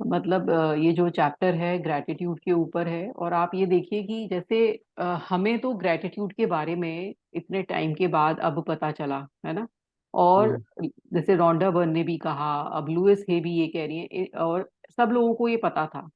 मतलब ये जो चैप्टर है ग्रैटिट्यूड के ऊपर है। और आप ये देखिए कि जैसे हमें तो ग्रैटिट्यूड के बारे में इतने टाइम के बाद अब पता चला है ना। और हम्म जैसे रोंडा बर्न ने भी कहा, अब लुइस हे भी ये कह रही है, और सब लोगों को ये पता था।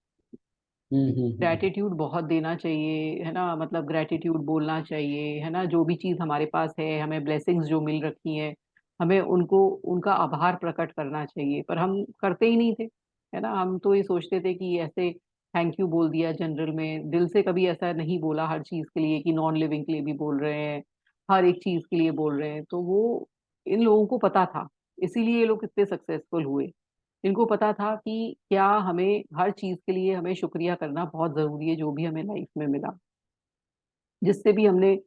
हम्म। ग्रैटिट्यूड बहुत देना चाहिए है ना, मतलब ग्रैटिट्यूड बोलना चाहिए है ना। जो भी चीज हमारे पास है, हमें ब्लेसिंग्स जो मिल रखी हैं, हमें उनको उनका आभार प्रकट करना चाहिए, पर हम करते ही नहीं थे है ना। हम तो ये सोचते थे कि ऐसे थैंक यू बोल दिया जनरल में, दिल से कभी ऐसा नहीं बोला हर चीज के लिए, कि नॉन लिविंग के लिए भी बोल रहे हैं, हर एक चीज के लिए बोल रहे हैं। तो वो इन लोगों को पता था, इसीलिए ये लोग इतने सक्सेसफुल हुए। इनको पता था कि क्या हमें हर चीज के लिए हमें शुक्रिया करना बहुत जरूरी है, जो भी हमें लाइफ में मिला, जिससे भी हमने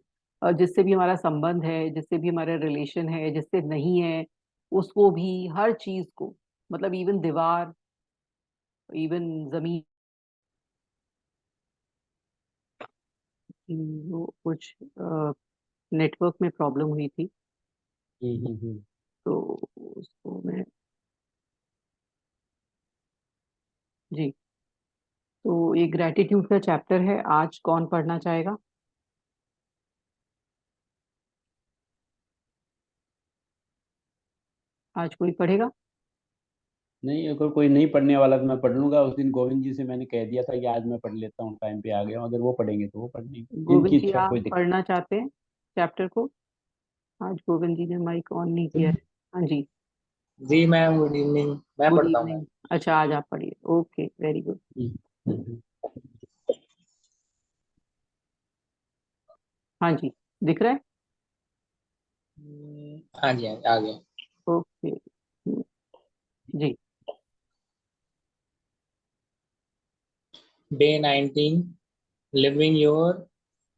जिससे भी हमारा संबंध है, जिससे भी हमारा रिलेशन है, जिससे नहीं है, उसको भी, हर चीज को, मतलब इवन दीवार, इवन जमीन की, वो कुछ नेटवर्क में प्रॉब्लम हुई थी, हम्म। तो उसको मैं, जी। तो ये ग्रेटिट्यूड का चैप्टर है, आज कौन पढ़ना चाहेगा? आज कोई पढ़ेगा? नहीं, अगर कोई नहीं पढ़ने वाला तो मैं पढ़ लूंगा। उस दिन गोविंद जी से मैंने कह दिया था कि आज मैं पढ़ लेता हूँ, टाइम पे आ गया हूँ। अगर वो पढ़ेंगे तो वो पढ़ लेंगे, गोविंद जिनकी जी इच्छा, आप कोई दिक्कत। पढ़ना चाहते हैं चैप्टर को? आज गोविंद जी ने माइक ऑन नहीं किया है। हाँ जी। जी मैम, गुड इवनिंग। मैं गुड पढ़ता हूँ मैम। इवनिंग। अच्छा, आज आप पढ़िए। Okay, very good. हम्म। हाँ जी, दिख रहा है। हाँ जी, हाँ जी, आ गया। ओके। जी। Day 19, living your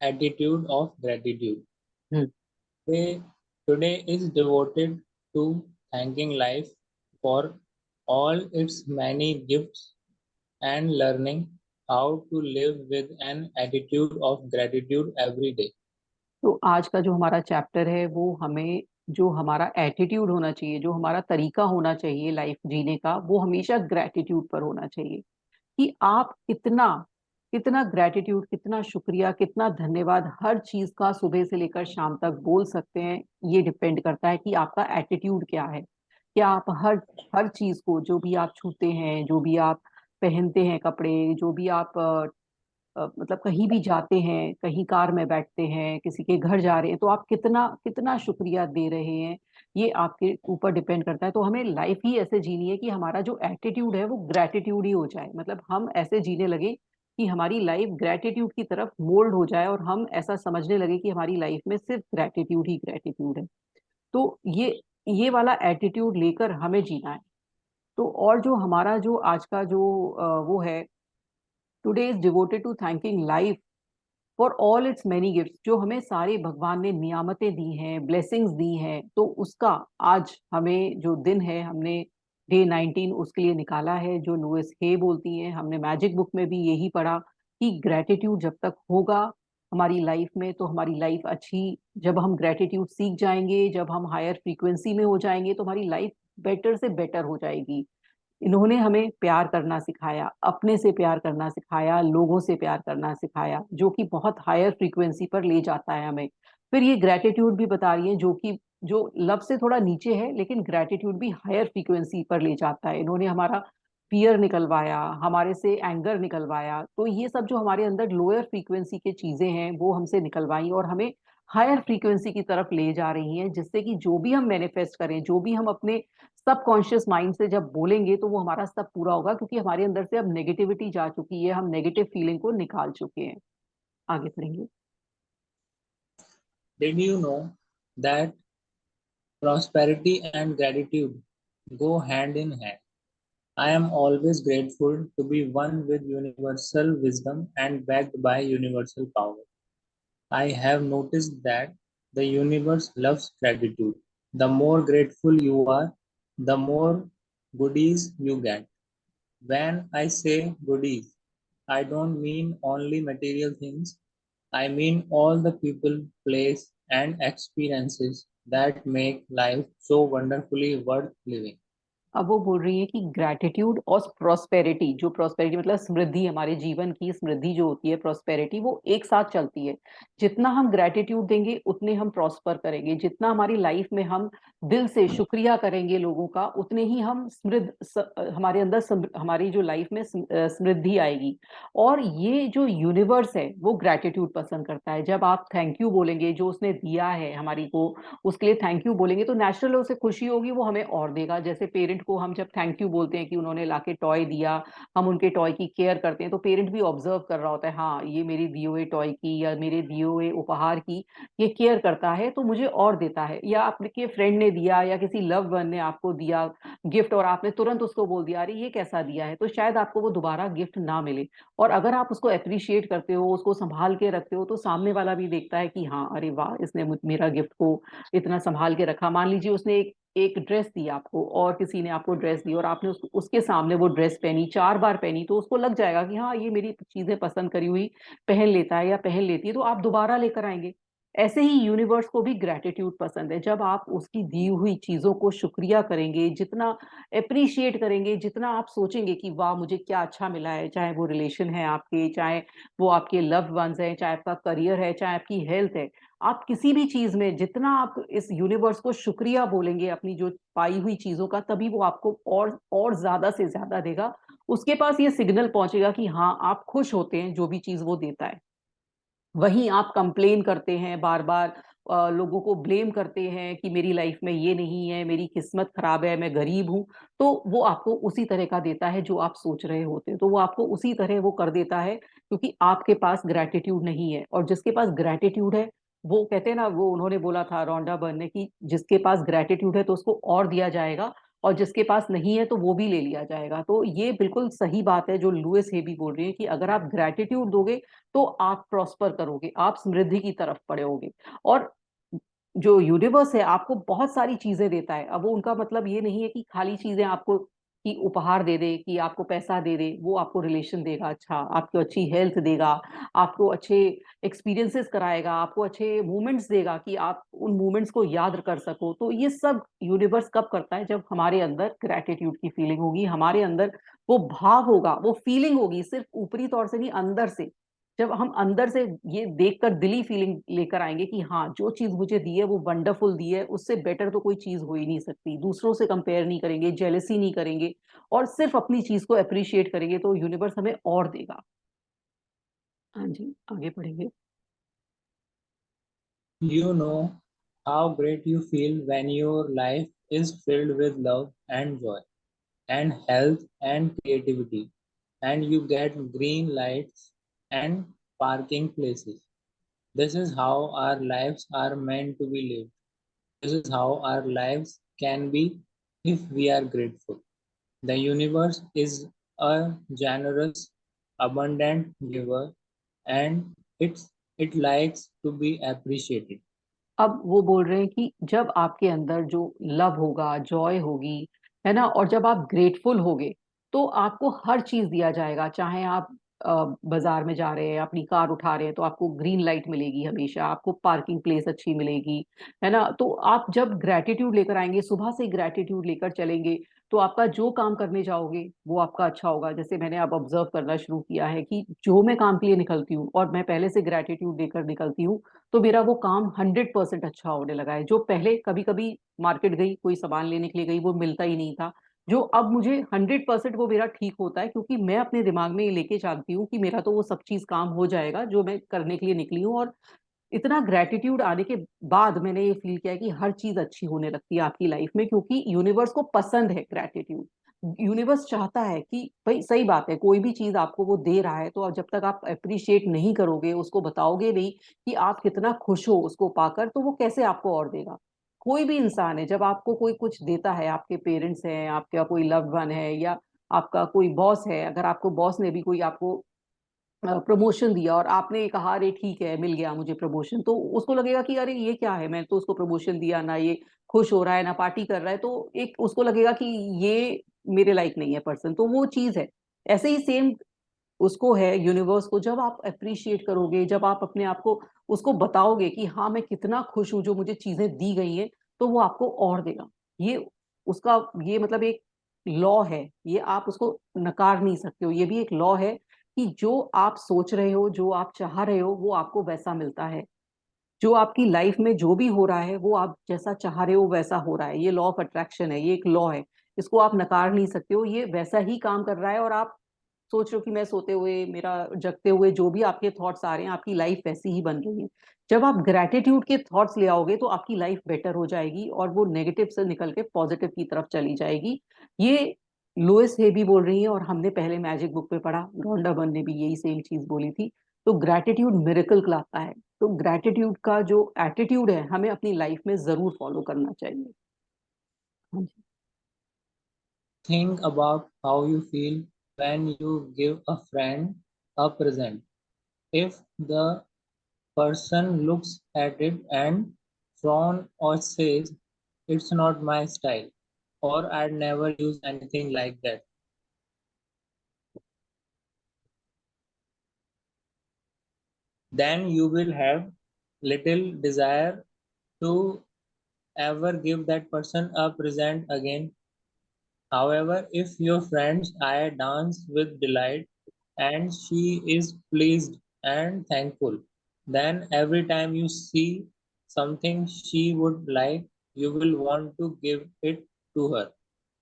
attitude of gratitude. Hmm. Today, today is devoted to thanking life for all its many gifts and learning how to live with an attitude of gratitude every day. तो आज का जो हमारा chapter है वो हमें, जो हमारा एटीट्यूड होना चाहिए, जो हमारा तरीका होना चाहिए लाइफ जीने का, वो हमेशा ग्रेटिट्यूड पर होना चाहिए। कि आप कितना कितना ग्रेटिट्यूड, कितना शुक्रिया, कितना धन्यवाद हर चीज का सुबह से लेकर शाम तक बोल सकते हैं। ये डिपेंड करता है कि आपका एटीट्यूड क्या है। क्या आप हर हर चीज को, जो भी आप छूते हैं, जो भी आप पहनते हैं कपड़े, जो भी आप मतलब कहीं भी जाते हैं, कहीं कार में बैठते हैं, किसी के घर जा रहे हैं, तो आप कितना कितना शुक्रिया दे रहे हैं, ये आपके ऊपर डिपेंड करता है। तो हमें लाइफ ही ऐसे जीनी है कि हमारा जो एटीट्यूड है वो ग्रेटिट्यूड ही हो जाए, मतलब हम ऐसे जीने लगे कि हमारी लाइफ ग्रेटिट्यूड की तरफ मोल्ड हो जाए, और हम ऐसा समझने लगे कि हमारी लाइफ में सिर्फ ग्रेटिट्यूड ही ग्रेटिट्यूड है। तो ये वाला एटीट्यूड लेकर हमें जीना है। तो और जो हमारा जो आज का जो वो है, today is devoted to thanking life for all its many gifts, जो हमें सारे भगवान ने नियामतें दी हैं, ब्लेसिंग्स दी हैं, तो उसका आज हमें जो दिन है, हमने डे 19 उसके लिए निकाला है, जो लुइस हे बोलती हैं। हमने मैजिक बुक में भी यही पढ़ा कि ग्रेटिट्यूड जब तक होगा हमारी लाइफ में, तो हमारी लाइफ अच्छी, जब हम ग्रेटिट्यूड सीख जाएंगे, जब हम हायर फ्रीक्वेंसी में हो जाएंगे, तो हमारी लाइफ बेटर से बेटर हो जाएगी। इन्होंने हमें प्यार करना सिखाया, अपने से प्यार करना सिखाया, लोगों से प्यार करना सिखाया, जो कि बहुत हायर फ्रीक्वेंसी पर ले जाता है हमें। फिर ये ग्रेटिट्यूड भी बता रही है, जो कि जो लव से थोड़ा नीचे है, लेकिन ग्रेटिट्यूड भी हायर फ्रीक्वेंसी पर ले जाता है। इन्होंने हमारा फियर निकलवाया, हमारे से एंगर निकलवाया, तो ये सब जो हमारे अंदर लोअर फ्रीक्वेंसी की चीजें हैं वो हमसे निकलवाई और हमें हायर फ्रीक्वेंसी की तरफ ले जा रही हैं, जिससे कि जो भी हम मैनिफेस्ट करें, जो भी हम अपने सबकॉन्शियस माइंड से जब बोलेंगे, तो वो हमारा सब पूरा होगा, क्योंकि हमारे अंदर से अब नेगेटिविटी जा चुकी है, हम नेगेटिव फीलिंग को निकाल चुके हैं। आगे पढ़ेंगे। Did you know that prosperity and gratitude go hand in hand? I am always grateful to be one with universal wisdom and backed by universal power. I have noticed that the universe loves gratitude. The more grateful you are, the more goodies you get. When I say goodies, I don't mean only material things. I mean all the people, place, and experiences that make life so wonderfully worth living. अब वो बोल रही है कि gratitude और prosperity, जो prosperity मतलब समृद्धि, हमारे जीवन की समृद्धि जो होती है, प्रॉस्पेरिटी, वो एक साथ चलती है। जितना हम ग्रैटिट्यूड देंगे उतने हम प्रॉस्पर करेंगे, जितना हमारी लाइफ में हम दिल से शुक्रिया करेंगे लोगों का, उतने ही हम हमारे अंदर हमारी जो लाइफ में समृद्धि आएगी। और ये जो यूनिवर्स है वो ग्रैटिट्यूड पसंद करता है। जब आप थैंक यू बोलेंगे, जो उसने दिया है हमारी को, उसके लिए थैंक यू बोलेंगे, तो नेचुरल उसे खुशी होगी, वो हमें और देगा। जैसे पेरेंट को हम जब थैंक यू बोलते हैं कि उन्होंने लाके टॉय दिया, हम उनके टॉय की केयर करते हैं, तो पेरेंट भी ऑब्जर्व कर रहा होता है, हाँ ये मेरे दिए हुए टॉय की या मेरे दिए हुए उपहार की ये केयर करता है, तो मुझे और देता है। या आपके फ्रेंड ने दिया या किसी लव वन ने आपको दिया गिफ्ट, और आपने तुरंत उसको बोल दिया अरे ये कैसा दिया है, तो शायद आपको वो दोबारा गिफ्ट ना मिले। और अगर आप उसको अप्रिशिएट करते हो, उसको संभाल के रखते हो, तो सामने वाला भी देखता है कि हाँ अरे वाह, इसने मेरा गिफ्ट को इतना संभाल के रखा। मान लीजिए उसने एक ड्रेस दी आपको, और किसी ने आपको ड्रेस दी, और आपने उसके सामने वो ड्रेस पहनी, 4 बार पहनी, तो उसको लग जाएगा कि हाँ ये मेरी चीजें पसंद करी हुई पहन लेता है या पहन लेती है, तो आप दोबारा लेकर आएंगे। ऐसे ही यूनिवर्स को भी ग्रेटिट्यूड पसंद है। जब आप उसकी दी हुई चीजों को शुक्रिया करेंगे, जितना अप्रिशिएट करेंगे, जितना आप सोचेंगे कि वाह मुझे क्या अच्छा मिला है, चाहे वो रिलेशन है आपके, चाहे वो आपके लव्ड वंस हैं, चाहे आपका करियर है, चाहे आपकी हेल्थ है, आप किसी भी चीज में जितना आप इस यूनिवर्स को शुक्रिया बोलेंगे अपनी जो पाई हुई चीजों का, तभी वो आपको और ज्यादा से ज्यादा देगा। उसके पास ये सिग्नल पहुंचेगा कि हाँ आप खुश होते हैं जो भी चीज वो देता है। वहीं आप कंप्लेन करते हैं बार बार, लोगों को ब्लेम करते हैं कि मेरी लाइफ में ये नहीं है, मेरी किस्मत खराब है, मैं गरीब हूं, तो वो आपको उसी तरह का देता है जो आप सोच रहे होते हैं। तो वो आपको उसी तरह वो कर देता है, क्योंकि आपके पास ग्रैटिट्यूड नहीं है। और जिसके पास ग्रैटिट्यूड है, वो कहते हैं ना, वो उन्होंने बोला था रोंडा बर्न ने, कि जिसके पास ग्रैटिट्यूड है तो उसको और दिया जाएगा, और जिसके पास नहीं है तो वो भी ले लिया जाएगा। तो ये बिल्कुल सही बात है जो लुइस हेबी बोल रही है, कि अगर आप ग्रैटिट्यूड दोगे तो आप प्रॉस्पर करोगे, आप समृद्धि की तरफ बढ़ोगे। और जो यूनिवर्स है आपको बहुत सारी चीजें देता है। अब वो उनका मतलब ये नहीं है कि खाली चीजें आपको कि उपहार दे दे, कि आपको पैसा दे दे। वो आपको रिलेशन देगा, अच्छा आपको अच्छी हेल्थ देगा, आपको अच्छे एक्सपीरियंसेस कराएगा, आपको अच्छे मोमेंट्स देगा कि आप उन मोमेंट्स को याद कर सको। तो ये सब यूनिवर्स कब करता है? जब हमारे अंदर ग्रेटिट्यूड की फीलिंग होगी, हमारे अंदर वो भाव होगा, वो फीलिंग होगी, सिर्फ ऊपरी तौर से नहीं, अंदर से। जब हम अंदर से ये देखकर दिली फीलिंग लेकर आएंगे कि हाँ जो चीज मुझे दी है वो वंडरफुल दी है, उससे बेटर तो कोई चीज हो ही नहीं सकती, दूसरों से कंपेयर नहीं करेंगे, जेलसी नहीं करेंगे, और सिर्फ अपनी चीज को अप्रिशिएट करेंगे, तो यूनिवर्स हमें और देगा। हाँ जी, आगे बढ़ेंगे। You know how great you feel when your life is filled with love and joy and health and creativity, and you get green lights and parking places. This is how our lives are meant to be lived. This is how our lives can be if we are grateful. The universe is a generous, abundant giver, and it likes to be appreciated. अब वो बोल रहे हैं कि जब आपके अंदर जो लव होगा, जॉय होगी, है ना, और जब आप ग्रेटफुल होगे, तो आपको हर चीज दिया जाएगा। चाहे आप बाजार में जा रहे हैं, अपनी कार उठा रहे हैं, तो आपको ग्रीन लाइट मिलेगी हमेशा, आपको पार्किंग प्लेस अच्छी मिलेगी, है ना। तो आप जब ग्रेटिट्यूड लेकर आएंगे, सुबह से ग्रेटिट्यूड लेकर चलेंगे, तो आपका जो काम करने जाओगे वो आपका अच्छा होगा। जैसे मैंने अब ऑब्जर्व करना शुरू किया है कि जो मैं काम के लिए निकलती हूँ और मैं पहले से ग्रेटिट्यूड लेकर निकलती हूँ, तो मेरा वो काम 100% अच्छा होने लगा है। जो पहले कभी कभी मार्केट गई, कोई सामान लेने के लिए गई, वो मिलता ही नहीं था, जो अब मुझे 100% वो मेरा ठीक होता है, क्योंकि मैं अपने दिमाग में ये लेके चलती हूँ कि मेरा तो वो सब चीज काम हो जाएगा जो मैं करने के लिए निकली हूँ। और इतना ग्रेटिट्यूड आने के बाद मैंने ये फील किया कि हर चीज अच्छी होने लगती है आपकी लाइफ में, क्योंकि यूनिवर्स को पसंद है ग्रेटिट्यूड। यूनिवर्स चाहता है कि भाई, सही बात है, कोई भी चीज आपको वो दे रहा है, तो अब जब तक आप अप्रिशिएट नहीं करोगे, उसको बताओगे नहीं कि आप कितना खुश हो उसको पाकर, तो वो कैसे आपको और देगा? कोई भी इंसान है, जब आपको कोई कुछ देता है, आपके पेरेंट्स हैं, आपका कोई लव्ड वन है, या आपका कोई बॉस है, अगर आपको बॉस ने भी कोई आपको प्रमोशन दिया और आपने कहा अरे ठीक है मिल गया मुझे प्रमोशन, तो उसको लगेगा कि अरे ये क्या है, मैंने तो उसको प्रमोशन दिया, ना ये खुश हो रहा है ना पार्टी कर रहा है, तो एक उसको लगेगा कि ये मेरे लायक नहीं है पर्सन, तो वो चीज है। ऐसे ही सेम उसको है यूनिवर्स को, जब आप अप्रिशिएट करोगे, जब आप अपने आप को उसको बताओगे कि हाँ मैं कितना खुश हूँ जो मुझे चीजें दी गई हैं, तो वो आपको और देगा। ये उसका ये मतलब एक लॉ है, ये आप उसको नकार नहीं सकते हो, ये भी एक लॉ है कि जो आप सोच रहे हो, जो आप चाह रहे हो, वो आपको वैसा मिलता है। जो आपकी लाइफ में जो भी हो रहा है वो आप जैसा चाह रहे हो वैसा हो रहा है। ये लॉ ऑफ अट्रैक्शन है, ये एक लॉ है, इसको आप नकार नहीं सकते हो, ये वैसा ही काम कर रहा है। और आप सोच रहे हो कि मैं सोते हुए, मेरा जगते हुए जो भी आपके थॉट्स आ रहे हैं, आपकी लाइफ वैसी ही बन रही है। जब आप ग्रेटिट्यूड के थॉट्स ले आओगे तो आपकी लाइफ बेटर हो जाएगी और वो नेगेटिव से निकल के पॉजिटिव की तरफ चली जाएगी। ये लुइस हे भी बोल रही है और हमने पहले मैजिक बुक में पढ़ा, रॉन्डा बर्न ने भी यही सेम चीज बोली थी। तो ग्रेटिट्यूड मिरेकल लाता है। तो ग्रेटिट्यूड का जो एटीट्यूड है हमें अपनी लाइफ में जरूर फॉलो करना चाहिए। हाँ जी। Think about how you feel when you give a friend a present. If the person looks at it and frowns or says, "It's not my style," or "I'd never use anything like that," then you will have little desire to ever give that person a present again. However, if your friend's eye dance with delight and she is pleased and thankful, then every time you see something she would like, you will want to give it to her.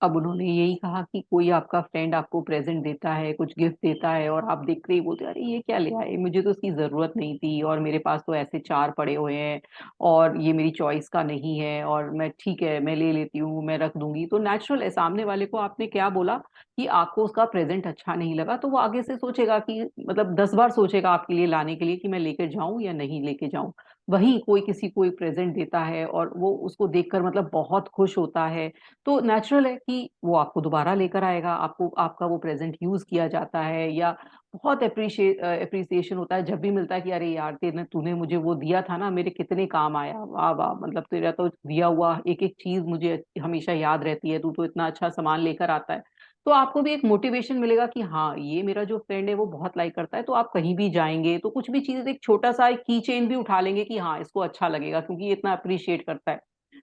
अब उन्होंने यही कहा कि कोई आपका friend आपको present देता है, कुछ गिफ्ट देता है और आप देखते ही बोलते हो अरे ये क्या ले आए, मुझे तो उसकी जरूरत नहीं थी और मेरे पास तो ऐसे चार पड़े हुए हैं और ये मेरी चॉइस का नहीं है और मैं ठीक है मैं ले लेती हूँ, मैं रख दूंगी। तो नेचुरल है, सामने वाले को आपने क्या बोला कि आपको उसका प्रेजेंट अच्छा नहीं लगा, तो वो आगे से सोचेगा कि मतलब 10 बार सोचेगा आपके लिए लाने के लिए कि मैं लेकर जाऊं या नहीं लेके जाऊं। वहीं कोई किसी को एक प्रेजेंट देता है और वो उसको देखकर मतलब बहुत खुश होता है, तो नेचुरल है कि वो आपको दोबारा लेकर आएगा, आपको आपका वो प्रेजेंट यूज किया जाता है या बहुत अप्रिसिएशन होता है जब भी मिलता है कि अरे यार तेने तूने मुझे वो दिया था ना, मेरे कितने काम आया, वाह वाह, मतलब तेरा तो दिया हुआ एक एक चीज मुझे हमेशा याद रहती है, तू तो इतना अच्छा सामान लेकर आता है। तो आपको भी एक मोटिवेशन मिलेगा कि हाँ ये मेरा जो फ्रेंड है वो बहुत लाइक करता है, तो आप कहीं भी जाएंगे तो कुछ भी चीज, एक छोटा सा एक की चेन भी उठा लेंगे कि हाँ इसको अच्छा लगेगा क्योंकि ये इतना अप्रिशिएट करता है।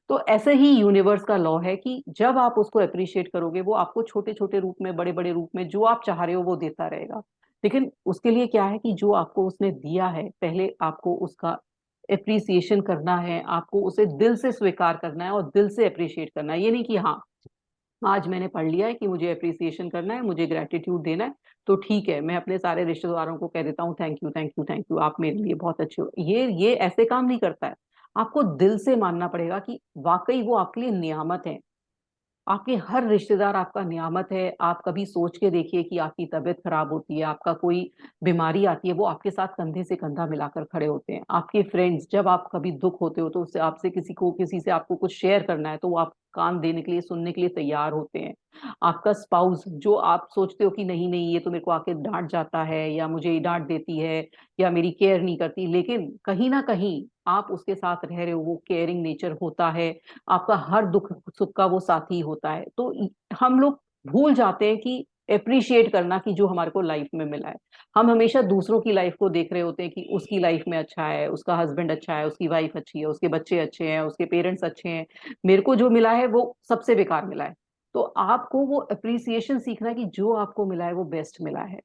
तो ऐसे ही यूनिवर्स का लॉ है कि जब आप उसको अप्रिशिएट करोगे वो आपको छोटे छोटे रूप में, बड़े बड़े रूप में जो आप चाह रहे हो वो देता रहेगा। लेकिन उसके लिए क्या है कि जो आपको उसने दिया है पहले आपको उसका अप्रिसिएशन करना है, आपको उसे दिल से स्वीकार करना है और दिल से अप्रिशिएट करना है। ये नहीं कि हाँ आज मैंने पढ़ लिया है कि मुझे अप्रिसिएशन करना है, मुझे ग्रेटिट्यूड देना है, तो ठीक है मैं अपने सारे रिश्तेदारों को कह देता हूँ thank you thank you thank you, आप मेरे लिए बहुत अच्छे हो। ये ऐसे काम नहीं करता है। आपको दिल से मानना पड़ेगा कि वाकई वो आपके लिए नियामत है। आपके हर रिश्तेदार आपका नियामत है। आप कभी सोच के देखिए कि आपकी तबीयत खराब होती है, आपका कोई बीमारी आती है, वो आपके साथ कंधे से कंधा मिलाकर खड़े होते हैं। आपके फ्रेंड्स, जब आप कभी दुख होते हो तो उससे आपसे किसी से आपको कुछ शेयर करना है तो वो आप कान देने के लिए, सुनने के लिए तैयार होते हैं। आपका स्पाउस, जो आप सोचते हो कि नहीं नहीं ये तो मेरे को आके डांट जाता है या मुझे डांट देती है या मेरी केयर नहीं करती, लेकिन कहीं ना कहीं आप उसके साथ रह रहे हो, वो केयरिंग नेचर होता है, आपका हर दुख सुख का वो साथी होता है। तो हम लोग भूल जाते हैं कि अप्रिशिएट करना कि जो हमारे को लाइफ में मिला है। हम हमेशा दूसरों की लाइफ को देख रहे होते हैं कि उसकी लाइफ में अच्छा है, उसका हस्बैंड अच्छा है, उसकी वाइफ अच्छी है, उसके बच्चे अच्छे हैं, उसके पेरेंट्स अच्छे हैं, मेरे को जो मिला है वो सबसे बेकार मिला है। तो आपको वो अप्रिसिएशन सीखना है कि जो आपको मिला है वो बेस्ट मिला है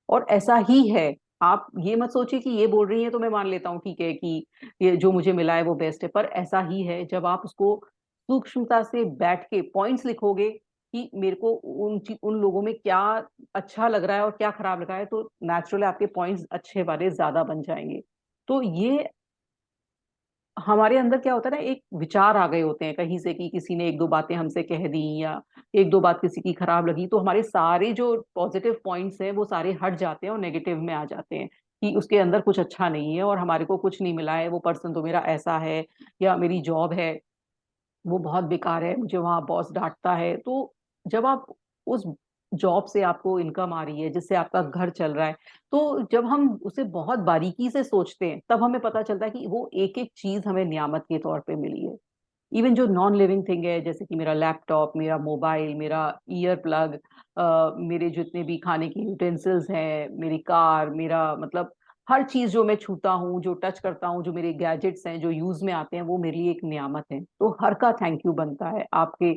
और ऐसा ही है। आप ये मत सोचिए कि ये बोल रही है तो मैं मान लेता हूँ ठीक है कि ये जो मुझे मिला है वो बेस्ट है, पर ऐसा ही है। जब आप उसको सूक्ष्मता से बैठ के पॉइंट्स लिखोगे कि मेरे को उन लोगों में क्या अच्छा लग रहा है और क्या खराब लग रहा है, तो नेचुरली आपके पॉइंट्स अच्छे वाले ज्यादा बन जाएंगे। तो ये हमारे अंदर क्या होता है ना, एक विचार आ गए होते हैं कहीं से कि किसी ने एक दो बातें हमसे कह दी या एक दो बात किसी की खराब लगी, तो हमारे सारे जो पॉजिटिव पॉइंट्स हैं वो सारे हट जाते हैं और नेगेटिव में आ जाते हैं कि उसके अंदर कुछ अच्छा नहीं है और हमारे को कुछ नहीं मिला है, वो पर्सन तो मेरा ऐसा है, या मेरी जॉब है वो बहुत बेकार है, मुझे वहां बॉस डांटता है। तो जब आप उस जॉब से आपको इनकम आ रही है जिससे आपका घर चल रहा है, तो जब हम उसे बहुत बारीकी से सोचते हैं तब हमें पता चलता है कि वो एक एक चीज हमें नियामत के तौर पे मिली है। इवन जो नॉन लिविंग थिंग है जैसे कि मेरा लैपटॉप, मेरा मोबाइल, मेरा ईयर प्लग, मेरे जितने भी खाने की यूटेंसिल्स हैं, मेरी कार, मेरा मतलब हर चीज जो मैं छूता हूँ, जो टच करता हूँ, जो मेरे गैजेट्स हैं जो यूज में आते हैं, वो मेरे लिए एक नियामत है। तो हर का थैंक यू बनता है आपके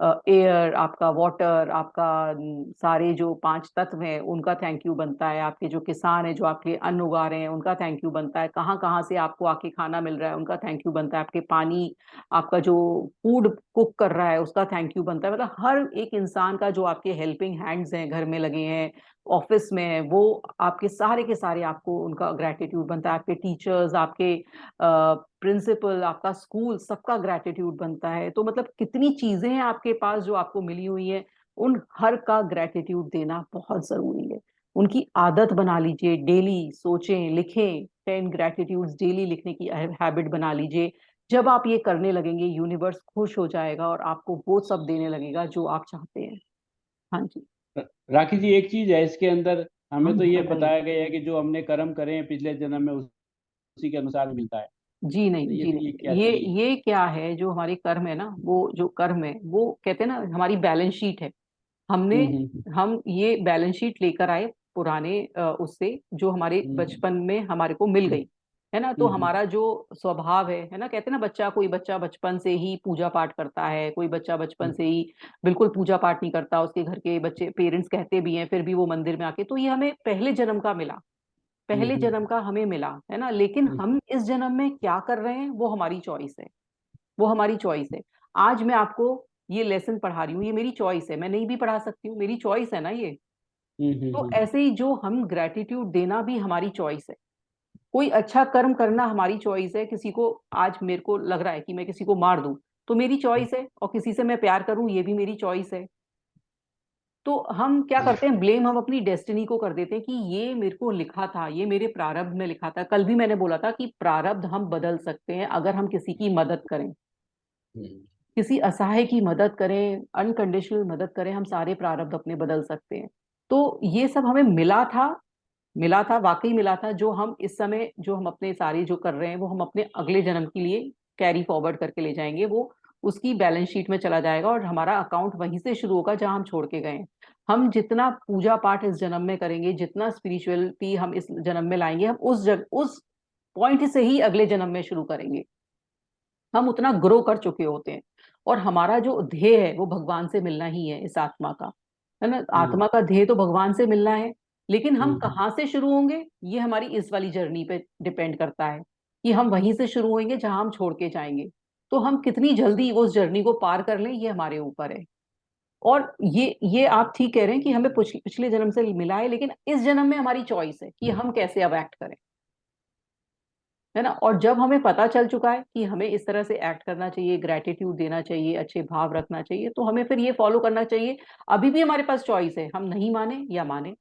एयर, आपका वाटर, आपका सारे जो 5 तत्व हैं उनका थैंक यू बनता है, आपके जो किसान हैं जो आपके अन्न उगा रहे हैं उनका थैंक यू बनता है, कहाँ कहाँ से आपको आके खाना मिल रहा है उनका थैंक यू बनता है, आपके पानी, आपका जो फूड कुक कर रहा है उसका थैंक यू बनता है। मतलब हर एक इंसान का जो आपके हेल्पिंग हैंड्स हैं, घर में लगे हैं, ऑफिस में है, वो आपके सारे के सारे आपको उनका ग्रेटिट्यूड बनता है। आपके टीचर्स, आपके प्रिंसिपल, आपका स्कूल, सबका ग्रेटिट्यूड बनता है। तो मतलब कितनी चीजें हैं आपके पास जो आपको मिली हुई है, उन हर का ग्रेटिट्यूड देना बहुत जरूरी है। उनकी आदत बना लीजिए, डेली सोचें, लिखें, 10 ग्रेटिट्यूड्स डेली लिखने की हैबिट बना लीजिए। जब आप ये करने लगेंगे, यूनिवर्स खुश हो जाएगा और आपको वो सब देने लगेगा जो आप चाहते हैं। हाँ जी। राखी जी, एक चीज है इसके अंदर, हाँ हमें तो जी, ये बताइए। बताया गया है कि जो हमने कर्म करे हैं पिछले जन्म में उसी के अनुसार मिलता है। जी नहीं, ये जी ये नहीं, क्या ये सही है? ये क्या है, जो हमारी कर्म है ना, वो जो कर्म है वो कहते हैं ना हमारी बैलेंस शीट है। हमने हम्म। हम ये बैलेंस शीट लेकर आए पुराने उससे, जो हमारे हम्म। बचपन में हमारे को मिल गई, है ना। तो हम्म। हमारा जो स्वभाव है ना, कहते हैं ना बच्चा, कोई बच्चा बचपन से ही पूजा पाठ करता है, कोई बच्चा बचपन से ही बिल्कुल पूजा पाठ नहीं करता, उसके घर के बच्चे पेरेंट्स कहते भी हैं फिर भी वो मंदिर में आके, तो ये हमें पहले जन्म का मिला, पहले हम्म। जन्म का हमें मिला, है ना। लेकिन हम्म। हम इस जन्म में क्या कर रहे हैं वो हमारी चॉइस है, वो हमारी चॉइस है। आज मैं आपको ये लेसन पढ़ा रही हूँ, ये मेरी चॉइस है, मैं नहीं भी पढ़ा सकती हूँ, मेरी चॉइस है ना ये। तो हम्म। ऐसे ही जो हम ग्रेटिट्यूड देना भी हमारी चॉइस है। कोई अच्छा कर्म करना हमारी चॉइस है। किसी को आज मेरे को लग रहा है कि मैं किसी को मार दूं, तो मेरी चॉइस है, और किसी से मैं प्यार करूं ये भी मेरी चॉइस है। तो हम क्या करते हैं, ब्लेम हम अपनी डेस्टिनी को कर देते हैं कि ये मेरे को लिखा था, ये मेरे प्रारब्ध में लिखा था। कल भी मैंने बोला था कि प्रारब्ध हम बदल सकते हैं अगर हम किसी की मदद करें, हम्म। किसी असहाय की मदद करें, अनकंडीशनल मदद करें, हम सारे प्रारब्ध अपने बदल सकते हैं। तो ये सब हमें मिला था, मिला था, वाकई मिला था। जो हम इस समय, जो हम अपने सारे जो कर रहे हैं वो हम अपने अगले जन्म के लिए कैरी फॉरवर्ड करके ले जाएंगे, वो उसकी बैलेंस शीट में चला जाएगा और हमारा अकाउंट वहीं से शुरू होगा जहां हम छोड़ के गए हैं। हम जितना पूजा पाठ इस जन्म में करेंगे, जितना स्पिरिचुअलिटी हम इस जन्म में लाएंगे, हम उस पॉइंट से ही अगले जन्म में शुरू करेंगे। हम उतना ग्रो कर चुके होते हैं। और हमारा जो ध्येय है वो भगवान से मिलना ही है, इस आत्मा का, है ना। हम्म। आत्मा का ध्येय तो भगवान से मिलना है। लेकिन हम हम्म। कहाँ से शुरू होंगे, ये हमारी इस वाली जर्नी पे डिपेंड करता है कि हम वहीं से शुरू होंगे जहां हम छोड़ के जाएंगे। तो हम कितनी जल्दी उस जर्नी को पार कर लें, ये हमारे ऊपर है। और ये आप ठीक कह रहे हैं कि हमें पिछले जन्म से मिला है, लेकिन इस जन्म में हमारी चॉइस है कि हम कैसे अब एक्ट करें, है ना। और जब हमें पता चल चुका है कि हमें इस तरह से एक्ट करना चाहिए, ग्रेटिट्यूड देना चाहिए, अच्छे भाव रखना चाहिए, तो हमें फिर ये फॉलो करना चाहिए। अभी भी हमारे पास चॉइस है, हम नहीं माने या माने।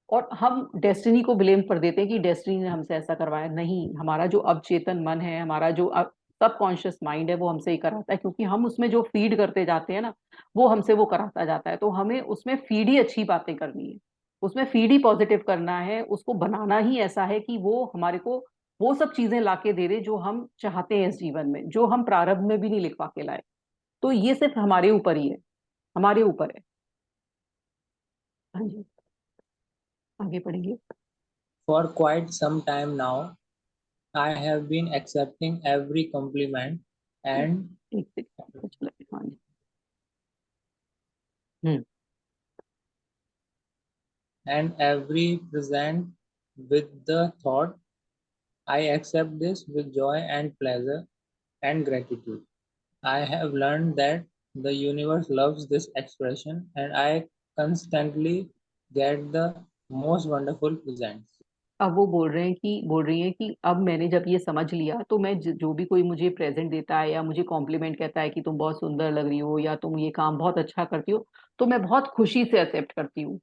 और हम डेस्टिनी को ब्लेम कर देते हैं कि डेस्टिनी ने हमसे ऐसा करवाया, नहीं, हमारा जो अवचेतन मन है, हमारा जो सबकॉन्शियस माइंड है, वो हमसे ही कराता है, क्योंकि हम उसमें जो फीड करते जाते हैं ना, वो हमसे वो कराता जाता है। तो हमें उसमें फीड ही अच्छी बातें करनी है, उसमें फीड ही पॉजिटिव करना है, उसको बनाना ही ऐसा है कि वो हमारे को वो सब चीजें लाके दे दे जो हम चाहते हैं इस जीवन में, जो हम प्रारब्ध में भी नहीं लिखवा के लाए। तो ये सिर्फ हमारे ऊपर ही है, हमारे ऊपर है। हाँ जी, आगे पढ़िए। For quite some time now, I have been accepting every compliment and एक सेकंड, कुछ लगे, हाँ जी। हम्म। every present with the thought, I accept this with joy and pleasure and gratitude. I have learned that the universe loves this expression and I constantly get the most wonderful presents. अब वो बोल रही हैं कि अब मैंने जब ये समझ लिया, तो मैं जो भी कोई मुझे प्रेजेंट देता है या मुझे कॉम्प्लीमेंट कहता है कि तुम बहुत सुंदर लग रही हो या तुम ये काम बहुत अच्छा करती हो, तो मैं बहुत खुशी से एक्सेप्ट करती हूँ।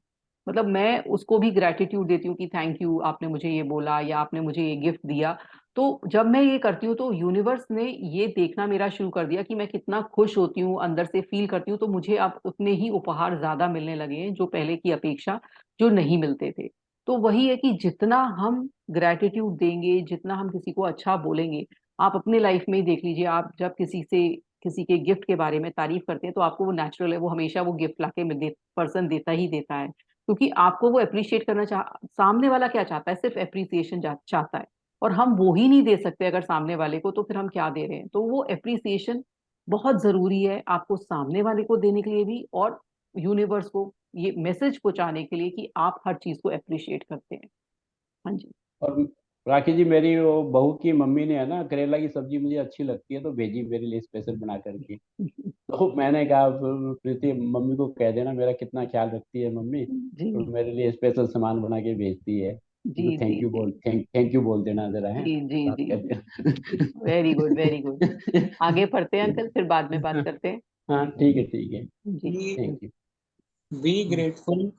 मतलब मैं उसको भी ग्रेटिट्यूड देती हूँ कि थैंक यू, आपने मुझे ये बोला या आपने मुझे ये गिफ्ट दिया। तो जब मैं ये करती हूँ तो यूनिवर्स ने ये देखना मेरा शुरू कर दिया कि मैं कितना खुश होती हूँ, अंदर से फील करती हूँ। तो मुझे अब उतने ही उपहार ज्यादा मिलने लगे हैं, जो पहले की अपेक्षा जो नहीं मिलते थे। तो वही है कि जितना हम ग्रेटिट्यूड देंगे, जितना हम किसी को अच्छा बोलेंगे, आप अपने लाइफ में ही देख लीजिए, आप जब किसी के गिफ्ट के बारे में तारीफ करते हैं तो आपको वो नेचुरल है, वो हमेशा वो गिफ्ट लाके पर्सन देता ही देता है, क्योंकि आपको वो अप्रिशिएट करना सामने वाला क्या चाहता है, सिर्फ अप्रिसिएशन चाहता है। और हम वो ही नहीं दे सकते अगर सामने वाले को, तो फिर हम क्या दे रहे हैं। तो वो अप्रिसिएशन बहुत जरूरी है आपको सामने वाले को देने के लिए भी, और यूनिवर्स को ये मैसेज पहुंचाने के लिए कि आप हर चीज को अप्रिशिएट करते हैं। हाँ जी। और राखी जी, मेरी वो बहू की मम्मी ने है ना, करेला की सब्जी मुझे अच्छी लगती है तो भेजी मेरे लिए स्पेशल बना करके। तो मैंने कहा प्रीति मम्मी को कह देना मेरा कितना ख्याल रखती है मम्मी, जी तो मेरे लिए स्पेशल सामान बना के भेजती है। जी उनको जी जी थैंक यू बोल देना जरा, है जी जी बात जी कर जी। देना। Very good very good. आगे पढ़ते हैं अंकल, फिर बाद में बात करते हैं। हाँ ठीक है ठीक है। जी। Be, thank you. be grateful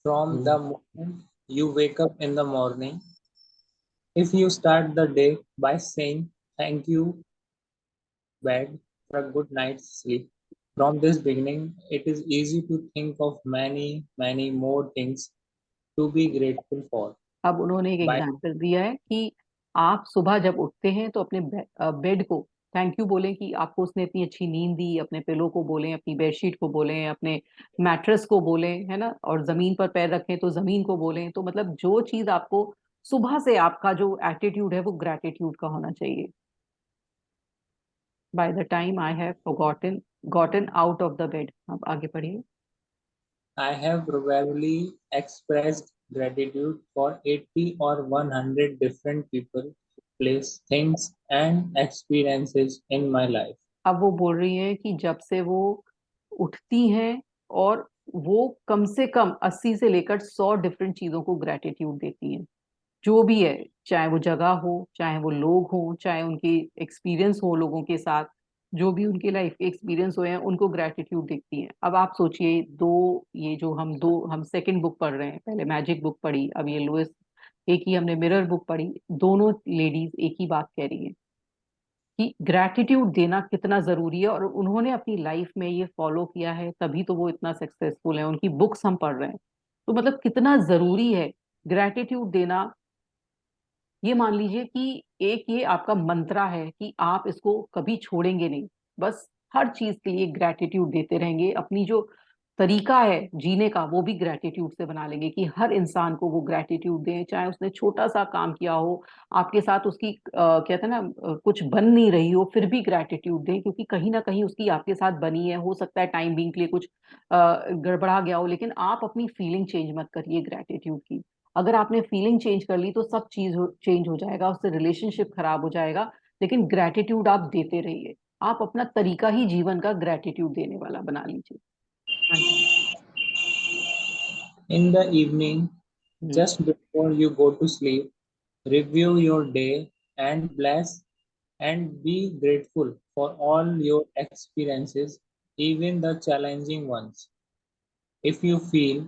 from the hmm. moment you wake up in the morning. If you start the day by saying thank you, bed, for a good night's sleep, from this beginning, it is easy to think of many, many more things to be grateful for. अब उन्होंने एक By example दिया है कि आप सुबह जब उठते हैं तो अपने बेड को थैंक यू बोलें कि आपको उसने इतनी अच्छी नींद दी, अपने पिलो को बोलें, अपनी बेडशीट को बोलें, अपने मैट्रेस को बोलें, है ना, और जमीन पर पैर रखें तो जमीन को बोलें। तो मतलब जो चीज आपको सुबह से आपका जो एटीट्यूड है वो ग्रेटिट्यूड का होना चाहिए। By the time I have gotten out of the bed. अब आगे पढ़िए। I have probably expressed gratitude for 80 or 100 different people, place, things, and experiences in my life. अब वो बोल रही है कि जब से वो उठती हैं और वो कम से कम 80 से लेकर 100 डिफरेंट चीजों को ग्रेटिट्यूड देती हैं, जो भी है, चाहे वो जगह हो, चाहे वो लोग हो, चाहे उनकी एक्सपीरियंस हो लोगों के साथ, जो भी उनके लाइफ के एक्सपीरियंस हुए हैं उनको ग्रेटिट्यूड दिखती हैं। अब आप सोचिए, ये जो हम सेकंड बुक पढ़ रहे हैं, पहले मैजिक बुक पढ़ी, अब ये लुइस, एक ही हमने मिरर बुक पढ़ी, दोनों लेडीज एक ही बात कह रही हैं कि ग्रैटिट्यूड देना कितना जरूरी है, और उन्होंने अपनी लाइफ में ये फॉलो किया है तभी तो वो इतना सक्सेसफुल है। उनकी बुक्स हम पढ़ रहे हैं, तो मतलब कितना जरूरी है ग्रैटिट्यूड देना। ये मान लीजिए कि एक ये आपका मंत्रा है कि आप इसको कभी छोड़ेंगे नहीं, बस हर चीज के लिए ग्रैटिट्यूड देते रहेंगे। अपनी जो तरीका है जीने का वो भी ग्रैटिट्यूड से बना लेंगे कि हर इंसान को वो ग्रैटिट्यूड दें, चाहे उसने छोटा सा काम किया हो आपके साथ, उसकी कहते हैं ना कुछ बन नहीं रही हो, फिर भी ग्रैटिट्यूड दें, क्योंकि कहीं ना कहीं उसकी आपके साथ बनी है। हो सकता है टाइम बीइंग के लिए कुछ गड़बड़ा गया हो, लेकिन आप अपनी फीलिंग चेंज मत करिए ग्रैटिट्यूड की। अगर आपने फीलिंग चेंज कर ली तो सब चीज चेंज हो जाएगा, उससे रिलेशनशिप खराब हो जाएगा। लेकिन ग्रेटिट्यूड आप देते रहिए, आप अपना तरीका ही जीवन का ग्रेटिट्यूड देने वाला बना लीजिए। हाँ जी। In the evening, hmm. just before you go to sleep, review your day and bless and be grateful for all your experiences, even the challenging ones. If you feel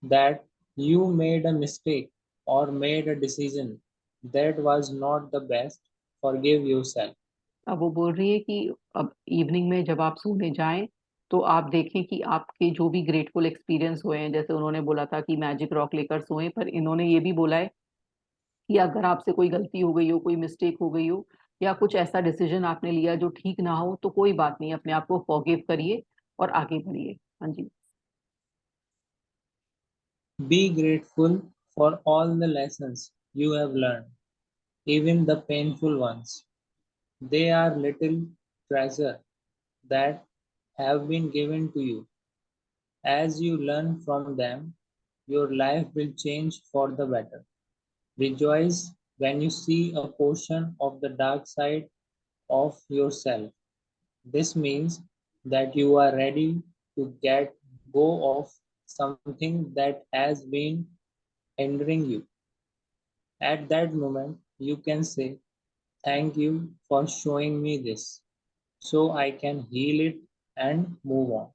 that you made a mistake or made a decision that was not the best, forgive yourself. अब वो बोल रही है कि अब evening में जब आप सोने जाएं तो आप देखें कि आपके जो भी ग्रेटफुल एक्सपीरियंस हुए हैं, जैसे उन्होंने बोला था कि मैजिक रॉक लेकर सोएं, पर इन्होंने ये भी बोला है कि अगर आपसे कोई गलती हो गई हो, कोई मिस्टेक हो गई हो, या कुछ ऐसा डिसीजन आपने लिया जो ठीक ना हो, तो कोई बात नहीं, अपने आप को फॉरगिव करिए और आगे बढ़िए। हाँ जी। Be grateful for all the lessons you have learned, even the painful ones. They are little treasure that have been given to you. As you learn from them, your life will change for the better. Rejoice when you see a portion of the dark side of yourself. This means that you are ready to get go of something that has been hindering you. At that moment, you can say, thank you for showing me this, so I can heal it and move on.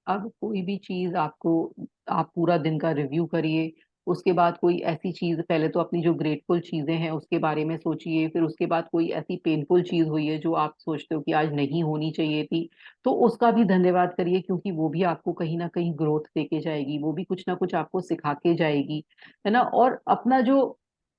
अब कोई भी चीज आपको, आप पूरा दिन का review करिए, उसके बाद कोई ऐसी चीज, पहले तो अपनी जो ग्रेटफुल चीजें हैं उसके बारे में सोचिए, फिर उसके बाद कोई ऐसी पेनफुल चीज हुई है जो आप सोचते हो कि आज नहीं होनी चाहिए थी, तो उसका भी धन्यवाद करिए, क्योंकि वो भी आपको कहीं ना कहीं ग्रोथ देके जाएगी, वो भी कुछ ना कुछ आपको सिखा के जाएगी, है ना। और अपना जो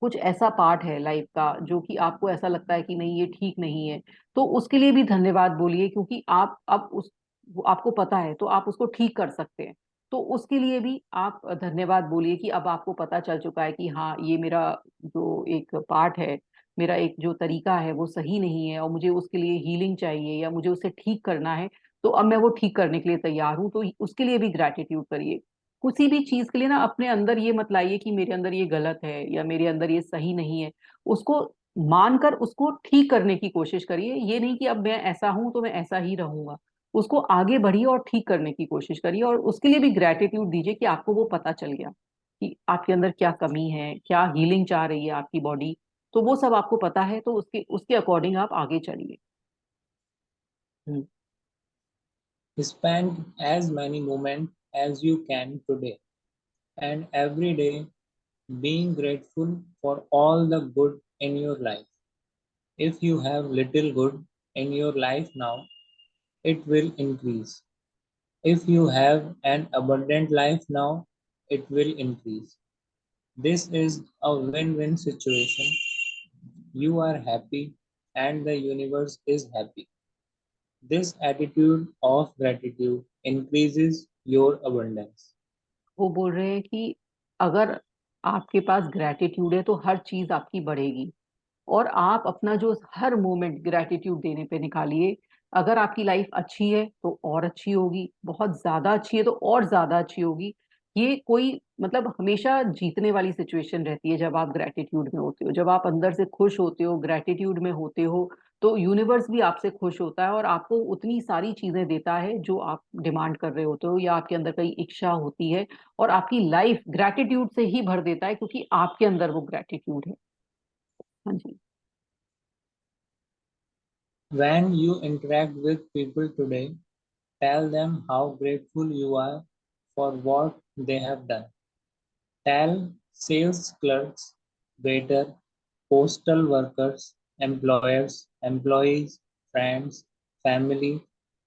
कुछ ऐसा पार्ट है लाइफ का जो कि आपको ऐसा लगता है कि नहीं ये ठीक नहीं है, तो उसके लिए भी धन्यवाद बोलिए, क्योंकि आप अब उस वो आपको पता है तो आप उसको ठीक कर सकते हैं। तो उसके लिए भी आप धन्यवाद बोलिए कि अब आपको पता चल चुका है कि हाँ ये मेरा जो एक पार्ट है मेरा एक जो तरीका है वो सही नहीं है और मुझे उसके लिए हीलिंग चाहिए या मुझे उसे ठीक करना है, तो अब मैं वो ठीक करने के लिए तैयार हूँ, तो उसके लिए भी ग्रेटिट्यूड करिए। किसी भी चीज के लिए ना अपने अंदर ये मत लाइए कि मेरे अंदर ये गलत है या मेरे अंदर ये सही नहीं है। उसको मानकर उसको ठीक करने की कोशिश करिए। ये नहीं कि अब मैं ऐसा हूं तो मैं ऐसा ही रहूंगा। उसको आगे बढ़िए और ठीक करने की कोशिश करिए, और उसके लिए भी ग्रेटिट्यूड दीजिए कि आपको वो पता चल गया कि आपके अंदर क्या कमी है, क्या हीलिंग चाह रही है आपकी बॉडी। तो वो सब आपको पता है, तो उसके उसके अकॉर्डिंग आप आगे चलिए। हम्म। Spend as many moments as you can today and every day being grateful for all the good in your life. If you have little good in your life now, it will increase. If you have an abundant life now, it will increase. This is a win-win situation. You are happy and the universe is happy. This attitude of gratitude increases your abundance. वो बोल रहे हैं कि अगर आपके पास gratitude है तो हर चीज आपकी बढ़ेगी, और आप अपना जो हर मोमेंट ग्रेटिट्यूड देने पे निकालिए। अगर आपकी लाइफ अच्छी है तो और अच्छी होगी, बहुत ज्यादा अच्छी है तो और ज्यादा अच्छी होगी। ये कोई मतलब हमेशा जीतने वाली सिचुएशन रहती है जब आप ग्रेटिट्यूड में होते हो। जब आप अंदर से खुश होते हो, ग्रेटिट्यूड में होते हो, तो यूनिवर्स भी आपसे खुश होता है और आपको उतनी सारी चीजें देता है जो आप डिमांड कर रहे होते हो या आपके अंदर कई इच्छा होती है, और आपकी लाइफ ग्रेटिट्यूड से ही भर देता है क्योंकि आपके अंदर वो ग्रेटिट्यूड है। हाँ जी। When you interact with people today, tell them how grateful you are for what they have done. Tell sales clerks, waiter, postal workers, employees, friends, family,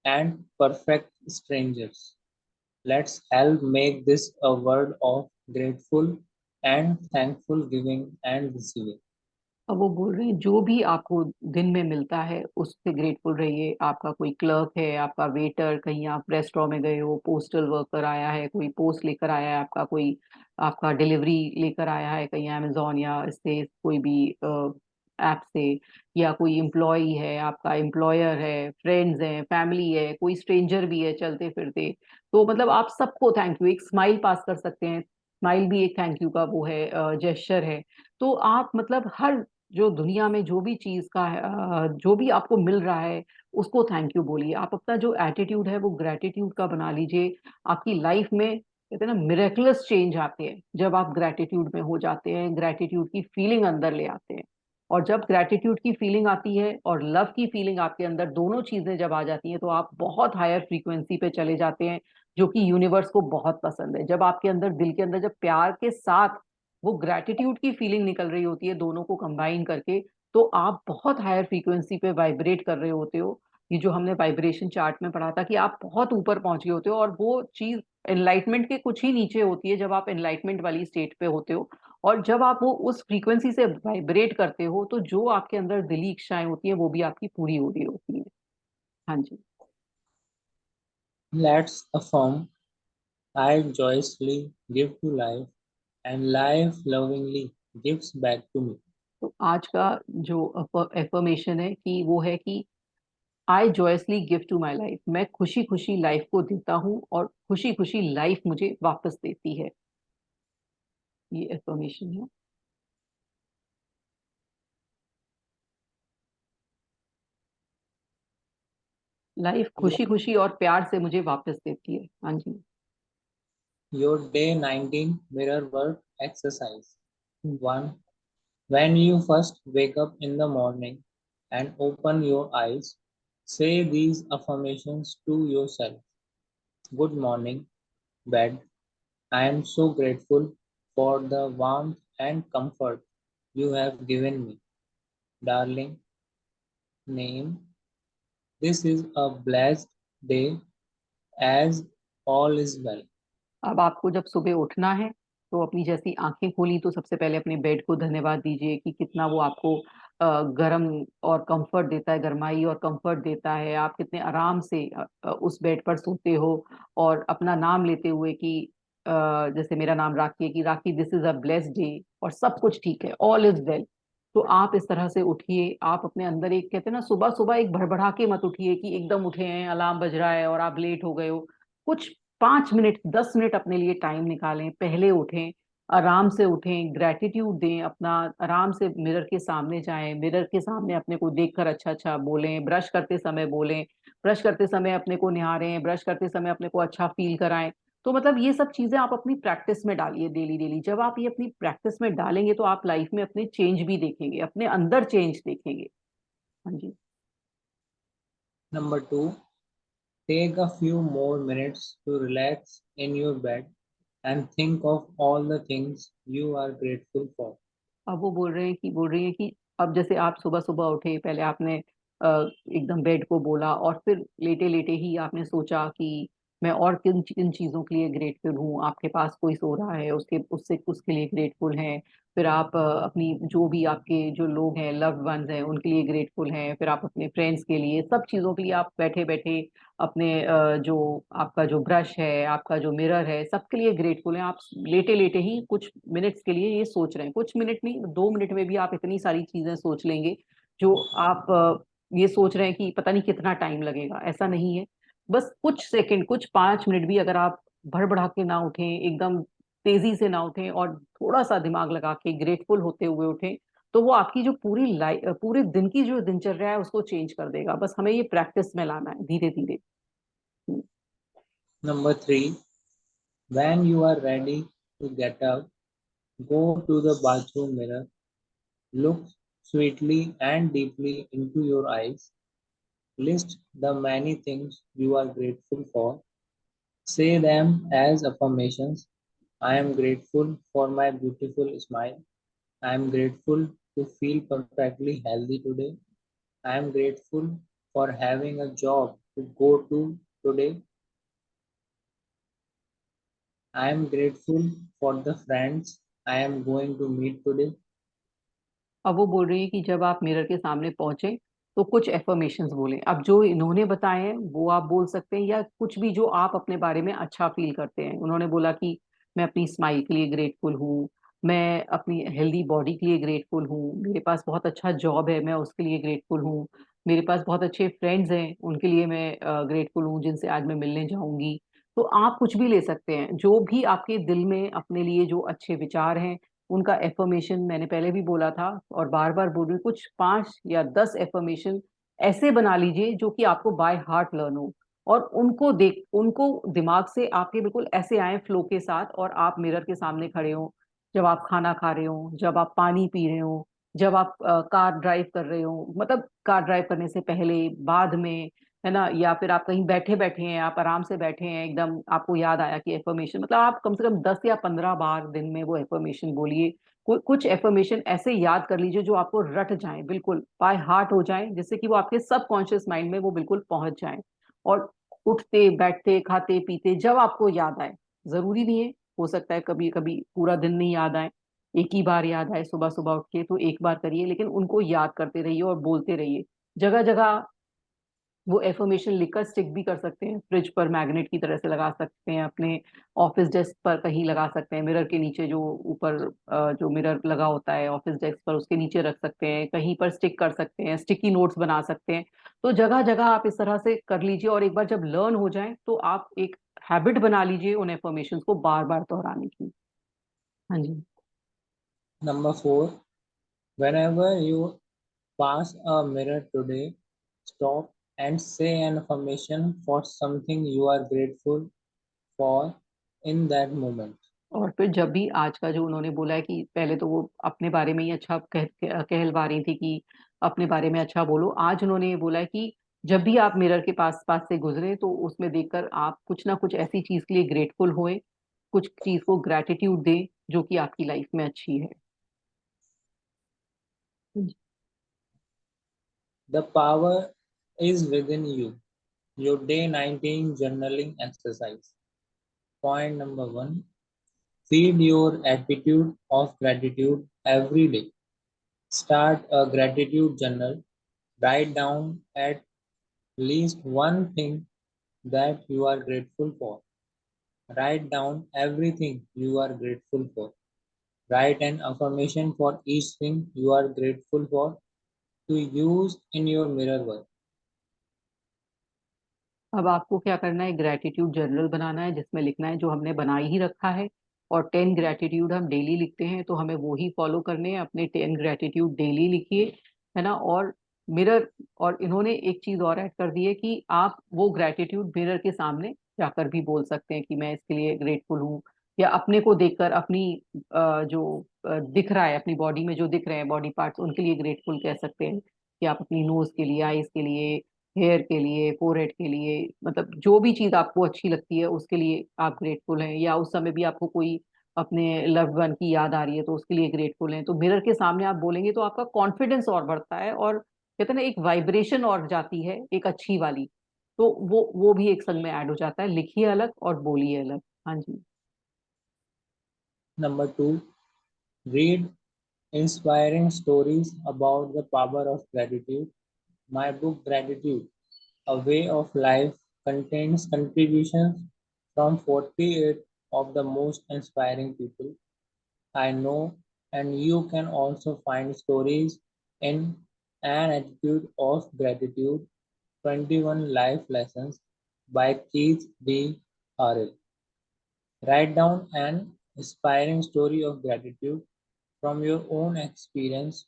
and perfect strangers. Let's help make this a world of grateful and thankful giving and receiving. अब वो बोल रहे हैं जो भी आपको दिन में मिलता है उससे ग्रेटफुल रहिए। आपका कोई क्लर्क है, आपका वेटर, कहीं आप रेस्टोरेंट में गए हो, पोस्टल वर्कर आया है, कोई पोस्ट लेकर आया है, आपका कोई आपका डिलीवरी लेकर आया है कहीं अमेजोन या इससे कोई भी ऐप से, या कोई एम्प्लॉय है, आपका एम्प्लॉयर है, फ्रेंड्स हैं, फैमिली है, कोई स्ट्रेंजर भी है चलते फिरते, तो मतलब आप सबको थैंक यू, एक स्माइल पास कर सकते हैं। स्माइल भी एक थैंक यू का वो है, जेस्चर है। तो आप मतलब हर जो दुनिया में जो भी चीज का है, जो भी आपको मिल रहा है उसको थैंक यू बोलिए। आप अपना जो एटीट्यूड है वो ग्रेटिट्यूड का बना लीजिए। आपकी लाइफ में कहते हैं ना मिरेकुलस चेंज आते हैं जब आप ग्रेटिट्यूड में हो जाते हैं, ग्रेटिट्यूड की फीलिंग अंदर ले आते हैं। और जब ग्रेटिट्यूड की फीलिंग आती है और लव की फीलिंग आपके अंदर, दोनों चीजें जब आ जाती हैं, तो आप बहुत हायर फ्रीक्वेंसी पे चले जाते हैं, जो कि यूनिवर्स को बहुत पसंद है। जब आपके अंदर दिल के अंदर जब प्यार के साथ वो ग्रेटिट्यूड की फीलिंग निकल रही होती है, दोनों को कंबाइन करके, तो आप बहुत हायर फ्रीक्वेंसी पे वाइब्रेट कर रहे होते हो। ये जो हमने वाइब्रेशन चार्ट में पढ़ा था कि आप बहुत ऊपर पहुंच गए होते हो, और वो चीज एनलाइटमेंट के कुछ ही नीचे होती है जब आप एनलाइटमेंट वाली स्टेट पे होते हो। और जब आप वो उस फ्रीक्वेंसी से वाइब्रेट करते हो, तो जो आपके अंदर दिली इच्छाएं होती है वो भी आपकी पूरी हो रही होती है। हाँ जी। Let's affirm I joyously give to life and life lovingly gives back to me. तो आज का जो एफर्मेशन है कि वो है कि I joyously give to my life, मैं खुशी खुशी लाइफ को देता हूँ और खुशी खुशी लाइफ मुझे वापस देती है। ये एफर्मेशन है। लाइफ Your, खुशी खुशी और प्यार से मुझे वापस देती है। हाँ जी। your day 19 mirror work exercise. Hmm. 1. When you first wake up in the morning and open your eyes, say these affirmations to yourself. Good morning, bed. I am so grateful for the warmth and comfort you have given me. Darling, name. This is a blessed day as all is well. अब आपको जब सुबह उठना है तो अपनी जैसी आंखें खोली तो सबसे पहले अपने बेड को धन्यवाद दीजिए कि कितना वो आपको गर्म और कंफर्ट देता है, गरमाई और कंफर्ट देता है। आप कितने आराम से उस बेड पर सोते हो, और अपना नाम लेते हुए कि जैसे मेरा नाम राखी है, कि Rakhi this is a blessed day और सब कुछ ठीक है, ऑल इज वेल। तो आप इस तरह से उठिए। आप अपने अंदर एक, कहते हैं ना, सुबह सुबह एक भड़बड़ा के मत उठिए कि एकदम उठे हैं, अलार्म बज रहा है और आप लेट हो गए हो। कुछ 5 मिनट 10 मिनट अपने लिए टाइम निकालें, पहले उठें, आराम से उठें, ग्रेटिट्यूड दें अपना। आराम से मिरर के सामने जाएं, मिरर के सामने अपने को देखकर अच्छा अच्छा बोलें, ब्रश करते समय बोलें, ब्रश करते समय अपने को निहारें, ब्रश करते समय अपने को अच्छा फील कराएं। तो मतलब ये सब चीजें आप अपनी प्रैक्टिस में डालिए डेली डेली। जब आप ये अपनी प्रैक्टिस में डालेंगे तो आप लाइफ में अपने चेंज भी देखेंगे, अपने अंदर चेंज देखेंगे। हाँ जी। Number 2, take a few more minutes to relax in your bed and think of all the things you are grateful for. अब वो बोल रही है कि अब जैसे आप सुबह सुबह उठे, पहले आपने एकदम बेड को बोला और फिर लेटे लेटे ही आपने सोचा कि मैं और किन किन चीजों के लिए ग्रेटफुल हूँ। आपके पास कोई सो रहा है, उसके उससे उसके लिए ग्रेटफुल हैं। फिर आप अपनी जो भी आपके जो लोग हैं, लव्ड वंस हैं, उनके लिए ग्रेटफुल हैं। फिर आप अपने फ्रेंड्स के लिए, सब चीजों के लिए आप बैठे बैठे अपने जो आपका जो ब्रश है, आपका जो मिरर है, सबके लिए ग्रेटफुल हैं। आप लेटे लेटे ही कुछ मिनट्स के लिए ये सोच रहे हैं, कुछ मिनट नहीं, 2 मिनट में भी आप इतनी सारी चीजें सोच लेंगे जो आप ये सोच रहे हैं कि पता नहीं कितना टाइम लगेगा। ऐसा नहीं है, बस कुछ सेकंड, कुछ 5 मिनट भी अगर आप भड़बड़ा के ना उठें, एकदम तेजी से ना उठें और थोड़ा सा दिमाग लगा के ग्रेटफुल होते हुए उठें, तो वो आपकी जो पूरी लाइफ, पूरे दिन की जो दिनचर्या है उसको चेंज कर देगा। बस हमें ये प्रैक्टिस में लाना है, धीरे धीरे। Number 3, when you are ready to get up, go to the bathroom mirror, look sweetly and deeply into your eyes, list the many things you are grateful for, say them as affirmations. I am grateful for my beautiful smile. I am grateful to feel perfectly healthy today. I am grateful for having a job to go to today. I am grateful for the friends I am going to meet today. अब वो बोल रही है कि जब आप mirror के सामने पहुंचे तो कुछ एफर्मेशंस बोलें। अब जो इन्होंने बताए हैं वो आप बोल सकते हैं, या कुछ भी जो आप अपने बारे में अच्छा फील करते हैं। उन्होंने बोला कि मैं अपनी स्माइल के लिए ग्रेटफुल हूँ, मैं अपनी हेल्दी बॉडी के लिए ग्रेटफुल हूँ, मेरे पास बहुत अच्छा जॉब है, मैं उसके लिए ग्रेटफुल हूँ, मेरे पास बहुत अच्छे फ्रेंड्स हैं, उनके लिए मैं ग्रेटफुल हूँ, जिनसे आज मैं मिलने जाऊंगी। तो आप कुछ भी ले सकते हैं, जो भी आपके दिल में अपने लिए जो अच्छे विचार हैं, उनका एफर्मेशन मैंने पहले भी बोला था और बार बार बोल रही हूँ, कुछ 5 या 10 एफर्मेशन ऐसे बना लीजिए जो कि आपको बाय हार्ट लर्न हो, और उनको दिमाग से आपके बिल्कुल ऐसे आए फ्लो के साथ, और आप मिरर के सामने खड़े हो, जब आप खाना खा रहे हो, जब आप पानी पी रहे हो, जब आप कार ड्राइव कर रहे हो, मतलब कार ड्राइव करने से पहले, बाद में, है ना, या फिर आप कहीं बैठे बैठे हैं, आप आराम से बैठे हैं, एकदम आपको याद आया कि एफर्मेशन, मतलब आप कम से कम 10 या 15 बार दिन में वो एफर्मेशन बोलिए। कुछ एफर्मेशन ऐसे याद कर लीजिए जो आपको रट जाए, बिल्कुल बाय हार्ट हो जाए, जिससे कि वो आपके सबकॉन्शियस माइंड में वो बिल्कुल पहुंच जाए। और उठते बैठते खाते पीते जब आपको याद आए, जरूरी नहीं है, हो सकता है कभी कभी पूरा दिन नहीं याद आए, एक ही बार याद आए सुबह सुबह उठ के, तो एक बार करिए, लेकिन उनको याद करते रहिए और बोलते रहिए। जगह जगह वो एफर्मेशन लिखकर स्टिक भी कर सकते हैं, फ्रिज पर मैग्नेट की तरह से लगा सकते हैं, अपने ऑफिस डेस्क पर कहीं लगा सकते हैं, मिरर के नीचे जो ऊपर जो मिरर लगा होता है ऑफिस डेस्क पर, उसके नीचे रख सकते हैं, कहीं पर स्टिक कर सकते हैं, स्टिकी नोट्स बना सकते हैं। तो जगह जगह आप इस तरह से कर लीजिए, और एक बार जब लर्न हो जाए तो आप एक हैबिट बना लीजिए उन एफर्मेशन को बार बार दोहराने की। हाँ जी। Number 4, whenever you pass a mirror today, stop and say an affirmation for something you are grateful for in that moment. और फिर जब भी आज का जो उन्होंने बोला है कि पहले तो वो अपने बारे में ही अच्छा कहलवा रही थी कि अपने बारे में अच्छा बोलो, आज उन्होंने ये बोला है कि जब भी आप मिरर के पास पास से गुजरे तो उसमें देखकर आप कुछ ना कुछ ऐसी चीज के लिए ग्रेटफुल होए, कुछ चीज को ग्रेटिट्यूड दें जो कि आपकी लाइफ में अच्छी है। The power is within you. Your day 19 journaling exercise. Point number 1, feed your attitude of gratitude every day. Start a gratitude journal. Write down at least one thing that you are grateful for. Write down everything you are grateful for. Write an affirmation for each thing you are grateful for to use in your mirror work. अब आपको क्या करना है, gratitude journal बनाना है जिसमें लिखना है जो हमने बना ही रखा है। और 10 ग्रेटिट्यूड हम डेली लिखते हैं तो हमें वो ही फॉलो करने हैं। अपने 10 ग्रेटिट्यूड डेली लिखिए, है ना। और मिरर, और इन्होंने एक चीज और ऐड कर दी है कि आप वो ग्रेटिट्यूड मिरर के सामने जाकर भी बोल सकते हैं कि मैं इसके लिए ग्रेटफुल हूँ। या अपने को देखकर अपनी जो दिख रहा है, अपनी बॉडी में जो दिख रहे हैं बॉडी पार्ट्स, उनके लिए ग्रेटफुल कह सकते हैं कि आप अपनी नोज के लिए, आईज के लिए, हेयर के लिए, फोरहेड के लिए, मतलब जो भी चीज आपको अच्छी लगती है उसके लिए आप ग्रेटफुल हैं। या उस समय भी आपको कोई अपने लव्ड वन की याद आ रही है तो उसके लिए ग्रेटफुल हैं। तो मिरर के सामने आप बोलेंगे तो आपका कॉन्फिडेंस और बढ़ता है, और कहते हैं ना एक वाइब्रेशन और जाती है एक अच्छी वाली। तो वो भी एक संग में ऐड हो जाता है। लिखिए अलग और बोलिए अलग। हाँ जी। Number 2, read inspiring stories about the power of gratitude. My book Gratitude, A Way of Life, contains contributions from 48 of the most inspiring people I know, and you can also find stories in An Attitude of Gratitude, 21 Life Lessons by Keith D. Harrell. Write down an inspiring story of gratitude from your own experience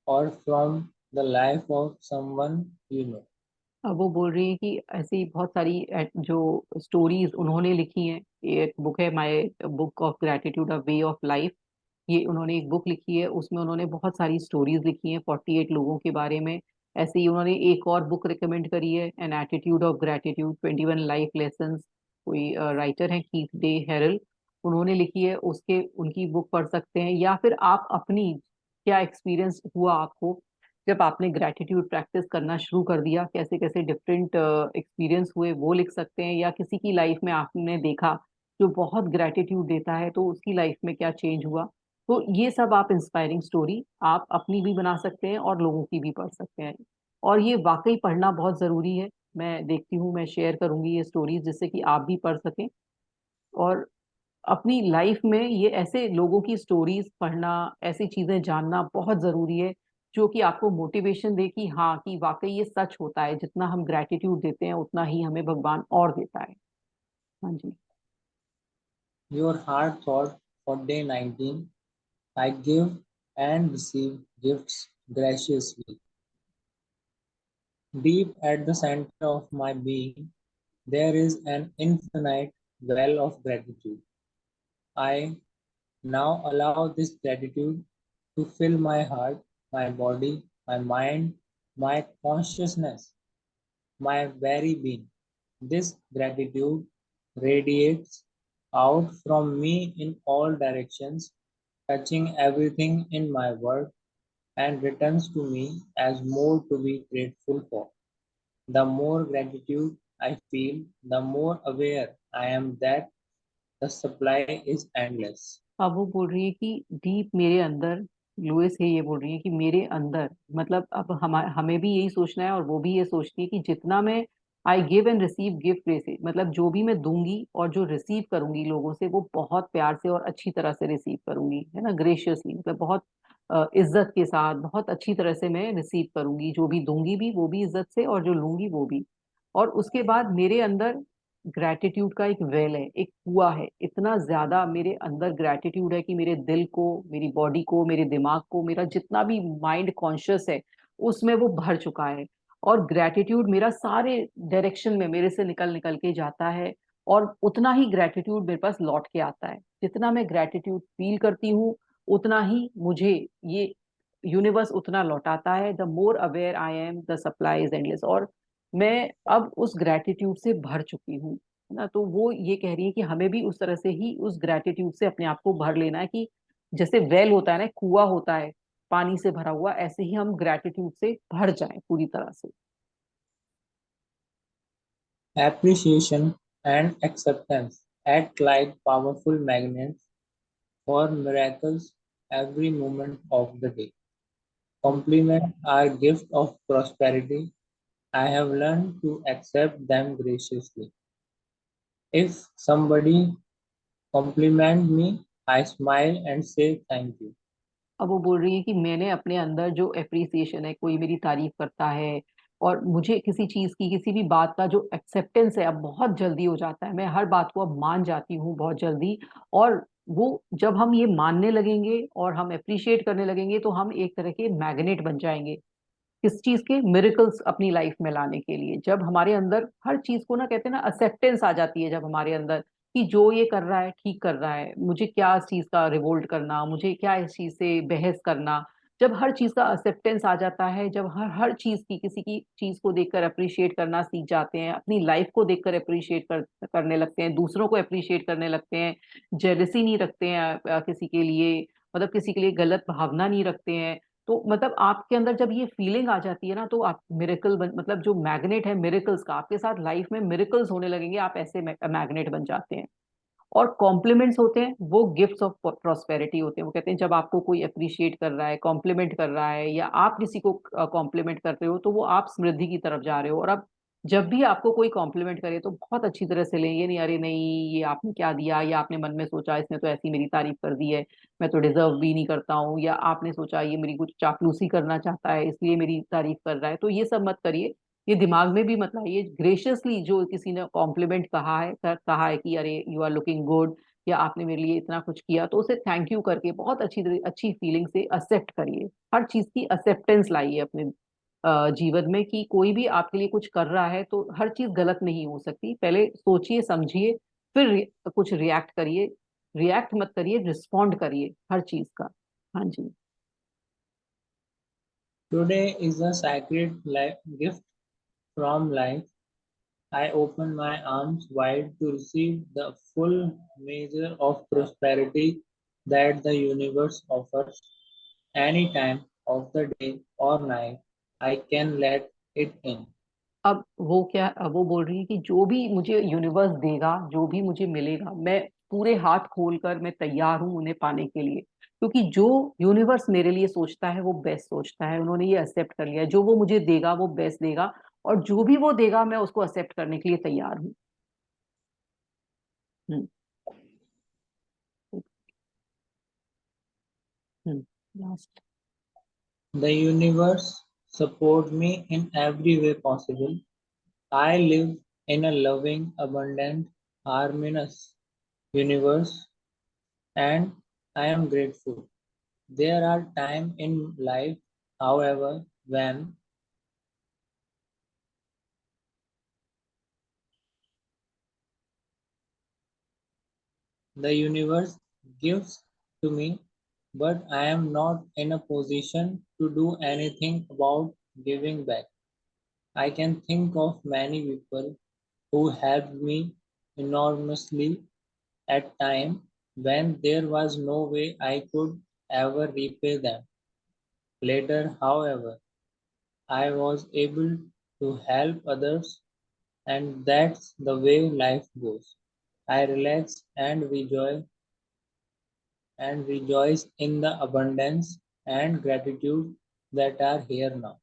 or from the life of someone you know. अब वो बोल रही है कि ऐसी बहुत सारी जो स्टोरीज उन्होंने लिखी हैं। एक बुक है my book of gratitude, a way of life. ये उन्होंने एक बुक लिखी है, उसमें उन्होंने बहुत सारी स्टोरीज लिखी हैं 48 लोगों के बारे में। ऐसे ही उन्होंने एक और बुक रिकमेंड करी है, an attitude of gratitude, 21 life lessons. कोई राइटर है कीथ डे हैरल, उन्होंने लिखी है। उसके उनकी बुक पढ़ सकते हैं। या फिर आप अपनी क्या एक्सपीरियंस हुआ आपको जब आपने ग्रेटिट्यूड प्रैक्टिस करना शुरू कर दिया, कैसे कैसे डिफरेंट एक्सपीरियंस हुए, वो लिख सकते हैं। या किसी की लाइफ में आपने देखा जो बहुत ग्रेटिट्यूड देता है तो उसकी लाइफ में क्या चेंज हुआ। तो ये सब आप इंस्पायरिंग स्टोरी आप अपनी भी बना सकते हैं और लोगों की भी पढ़ सकते हैं। और ये वाकई पढ़ना बहुत जरूरी है। मैं देखती हूँ, मैं शेयर करूंगी ये स्टोरीज जिससे कि आप भी पढ़ सकें। और अपनी लाइफ में ये ऐसे लोगों की स्टोरीज पढ़ना, ऐसी चीजें जानना बहुत जरूरी है जो कि आपको मोटिवेशन दे कि हाँ, कि वाकई ये सच होता है, जितना हम ग्रेटिट्यूड देते हैं उतना ही हमें भगवान और देता है। हाँ जी। Your heart thought for day 19. I give and receive gifts graciously. Deep at the center of my being, there is an infinite well of gratitude. I now allow this gratitude to fill my heart, my body, my mind, my consciousness, my very being. This gratitude radiates out from me in all directions, touching everything in my world, and returns to me as more to be grateful for. The more gratitude I feel, the more aware I am that the supply is endless. अब वो बोल रही है कि deep मेरे अंदर, Louis है ये बोल रही है कि मेरे अंदर, मतलब अब हमें भी यही सोचना है और वो भी ये सोचती है कि जितना मैं I give and receive gift से, मतलब जो भी मैं दूंगी और जो रिसीव करूंगी लोगों से वो बहुत प्यार से और अच्छी तरह से रिसीव करूंगी, है ना। ग्रेशियसली, मतलब बहुत इज्जत के साथ बहुत अच्छी तरह से मैं रिसीव करूंगी। जो भी दूंगी भी वो भी इज्जत से, और जो लूंगी वो भी। और उसके बाद मेरे अंदर ग्रैटिट्यूड का एक वेल है, एक कुआ है। इतना ज्यादा मेरे अंदर ग्रैटिट्यूड है कि मेरे दिल को, मेरी बॉडी को, मेरे दिमाग को, मेरा जितना भी माइंड कॉन्शियस है उसमें वो भर चुका है। और ग्रैटिट्यूड मेरा सारे डायरेक्शन में मेरे से निकल निकल के जाता है। और उतना ही ग्रैटिट्यूड मेरे पास लौट के आता है। जितना मैं ग्रैटिट्यूड फील करती हूँ उतना ही मुझे ये यूनिवर्स उतना लौटाता है। The more aware I am, the supply is endless. और मैं अब उस ग्रैटिट्यूड से भर चुकी हूँ, है ना। तो वो ये कह रही है कि हमें भी उस तरह से ही उस ग्रैटिट्यूड से अपने आप को भर लेना है कि जैसे वेल होता है ना, कुआं होता है पानी से भरा हुआ, ऐसे ही हम ग्रैटिट्यूड से भर जाएं पूरी तरह से। Appreciation and acceptance act like powerful magnets for miracles every moment of the day. Compliments are gift of prosperity. I have learned to accept them graciously. If somebody compliment me, I smile and say thank you. अब वो बोल रही है कि मैंने अपने अंदर जो एप्रिसिएशन है, कोई मेरी तारीफ करता है और मुझे किसी चीज की, किसी भी बात का जो एक्सेप्टेंस है, अब बहुत जल्दी हो जाता है। मैं हर बात को अब मान जाती हूँ बहुत जल्दी। और वो जब हम ये मानने लगेंगे और हम अप्रिशिएट करने लगेंगे तो हम एक तरह के मैग्नेट बन जाएंगे किस चीज के, मिरेकल्स अपनी लाइफ में लाने के लिए। जब हमारे अंदर हर चीज को ना, कहते हैं ना, एक्सेप्टेंस आ जाती है जब हमारे अंदर कि जो ये कर रहा है ठीक कर रहा है, मुझे क्या इस चीज का रिवोल्ट करना, मुझे क्या इस चीज से बहस करना। जब हर चीज का एक्सेप्टेंस आ जाता है, जब हर हर चीज की, किसी की चीज को देखकर अप्रिशिएट करना सीख जाते हैं, अपनी लाइफ को देखकर अप्रिशिएट करने लगते हैं, दूसरों को अप्रिशिएट करने लगते हैं, जेलसी नहीं रखते हैं किसी के लिए, मतलब किसी के लिए गलत भावना नहीं रखते हैं। तो मतलब आपके अंदर जब ये फीलिंग आ जाती है ना, तो आप मिरेकल बन, मतलब जो मैग्नेट है मिरेकल्स का, आपके साथ लाइफ में मिरेकल्स होने लगेंगे, आप ऐसे मैग्नेट बन जाते हैं। और कॉम्प्लीमेंट्स होते हैं वो गिफ्ट्स ऑफ प्रॉस्पेरिटी होते हैं। वो कहते हैं जब आपको कोई अप्रिशिएट कर रहा है, कॉम्प्लीमेंट कर रहा है, या आप किसी को कॉम्प्लीमेंट कर रहे हो, तो वो आप समृद्धि की तरफ जा रहे हो। और अब जब भी आपको कोई कॉम्प्लीमेंट करे तो बहुत अच्छी तरह से लें, ये नहीं अरे नहीं ये आपने क्या दिया, या आपने मन में सोचा इसने तो ऐसी मेरी तारीफ कर दी है, मैं तो डिजर्व भी नहीं करता हूँ, या आपने सोचा ये मेरी कुछ चापलूसी करना चाहता है इसलिए मेरी तारीफ कर रहा है, तो ये सब मत करिए। ये दिमाग में भी मत लाइए। ग्रेशियसली जो किसी ने कॉम्प्लीमेंट कहा है कि अरे यू आर लुकिंग गुड, या आपने मेरे लिए इतना कुछ किया, तो उसे थैंक यू करके बहुत अच्छी फीलिंग से एक्सेप्ट करिए। हर चीज की एक्सेप्टेंस लाइए अपने जीवन में कि कोई भी आपके लिए कुछ कर रहा है तो हर चीज गलत नहीं हो सकती। पहले सोचिए समझिए, फिर कुछ रिएक्ट करिए। रिएक्ट मत करिए, रिस्पॉन्ड करिए हर चीज का। हाँ जी। Today is a sacred gift from life. I open my arms wide to receive the full measure of prosperity that the universe offers. Any time of the day or night, I can let it in. अब वो बोल रही है कि जो भी मुझे universe देगा, जो भी मुझे मिलेगा, मैं पूरे हाथ खोलकर मैं तैयार हूं उन्हें पाने के लिए। क्योंकि जो यूनिवर्स मेरे लिए सोचता है वो बेस्ट सोचता है, उन्होंने ये एक्सेप्ट कर लिया है। जो वो मुझे देगा वो बेस्ट देगा, और जो भी वो देगा मैं उसको एक्सेप्ट करने के लिए तैयार हूँ। हम्म। Last. The universe supports me in every way possible. I live in a loving, abundant, harmonious universe, and I am grateful. There are times in life, however, when the universe gives to me, but I am not in a position to do anything about giving back. I can think of many people who helped me enormously at times when there was no way I could ever repay them. Later, however, I was able to help others, and that's the way life goes. I relax and rejoice in the abundance and gratitude that are here now.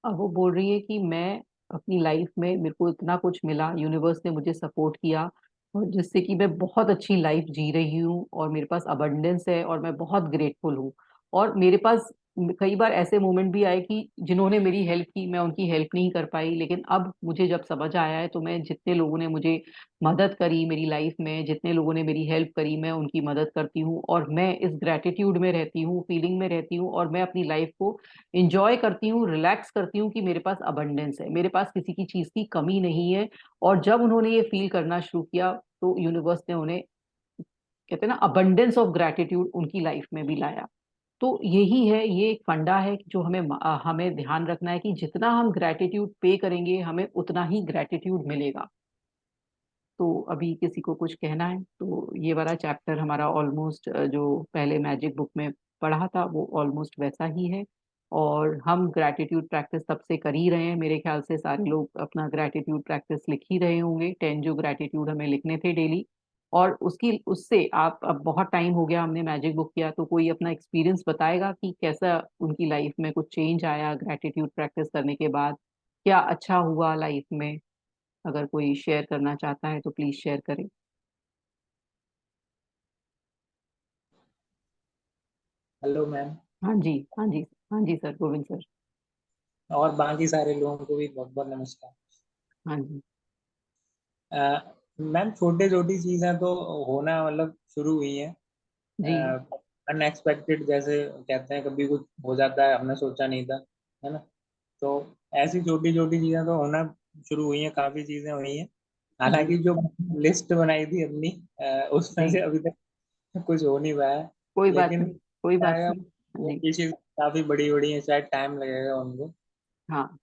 अब वो बोल रही है कि मैं अपनी life में, मेरे को इतना कुछ मिला, यूनिवर्स ने मुझे सपोर्ट किया, और जिससे कि मैं बहुत अच्छी लाइफ जी रही हूँ, और मेरे पास अबंडेंस है, और मैं बहुत ग्रेटफुल हूँ। और मेरे पास कई बार ऐसे मोमेंट भी आए कि जिन्होंने मेरी हेल्प की मैं उनकी हेल्प नहीं कर पाई, लेकिन अब मुझे जब समझ आया है तो मैं, जितने लोगों ने मुझे मदद करी मेरी लाइफ में, जितने लोगों ने मेरी हेल्प करी, मैं उनकी मदद करती हूँ, और मैं इस ग्रेटिट्यूड में रहती हूँ, फीलिंग में रहती हूँ, और मैं अपनी लाइफ को इंजॉय करती हूँ, रिलैक्स करती हूँ कि मेरे पास अबंडेंस है, मेरे पास किसी की चीज की कमी नहीं है। और जब उन्होंने ये फील करना शुरू किया तो यूनिवर्स ने उन्हें, कहते हैं ना, अबंडेंस ऑफ ग्रेटिट्यूड उनकी लाइफ में भी लाया। तो यही है, ये एक फंडा है कि जो हमें ध्यान रखना है कि जितना हम ग्रेटिट्यूड पे करेंगे हमें उतना ही ग्रेटिट्यूड मिलेगा। तो अभी किसी को कुछ कहना है तो ये वाला चैप्टर हमारा ऑलमोस्ट, जो पहले मैजिक बुक में पढ़ा था वो ऑलमोस्ट वैसा ही है। और हम ग्रैटिट्यूड प्रैक्टिस तब से कर ही रहे हैं, मेरे ख्याल से सारे लोग अपना ग्रैटिट्यूड प्रैक्टिस लिख ही रहे होंगे, 10 जो ग्रैटिट्यूड हमें लिखने थे डेली। और उसकी उससे आप, अब बहुत टाइम हो गया हमने मैजिक बुक किया, तो कोई अपना एक्सपीरियंस बताएगा कि कैसा उनकी लाइफ में कुछ चेंज आया ग्रैटिट्यूड प्रैक्टिस करने के बाद, क्या अच्छा हुआ लाइफ में। अगर कोई शेयर करना चाहता है तो प्लीज शेयर करें। हेलो मैम, हाँ जी, हाँ जी, हाँ जी सर, गोविंद सर। और बाकी सारे लोगों को भी बहुत बहुत नमस्कार। हाँ जी। मैम, छोटी छोटी चीजें तो होना मतलब शुरू हुई हैं। जी अनएक्सपेक्टेड, जैसे कहते हैं, कभी कुछ हो जाता है हमने सोचा नहीं था, है ना। तो ऐसी छोटी छोटी चीजें तो होना शुरू हुई हैं, काफी चीजें हुई हैं। जी हालांकि जो लिस्ट बनाई थी अपनी, उसमें जी, से अभी तक कुछ हो नहीं पाया है। कोई बात लेकिन नहीं, कोई बात आएगा, नहीं। हाँ वो जी। चीजें काफी बड़ी बड़ी हैं, शायद टाइम लगेगा उनको। हाँ,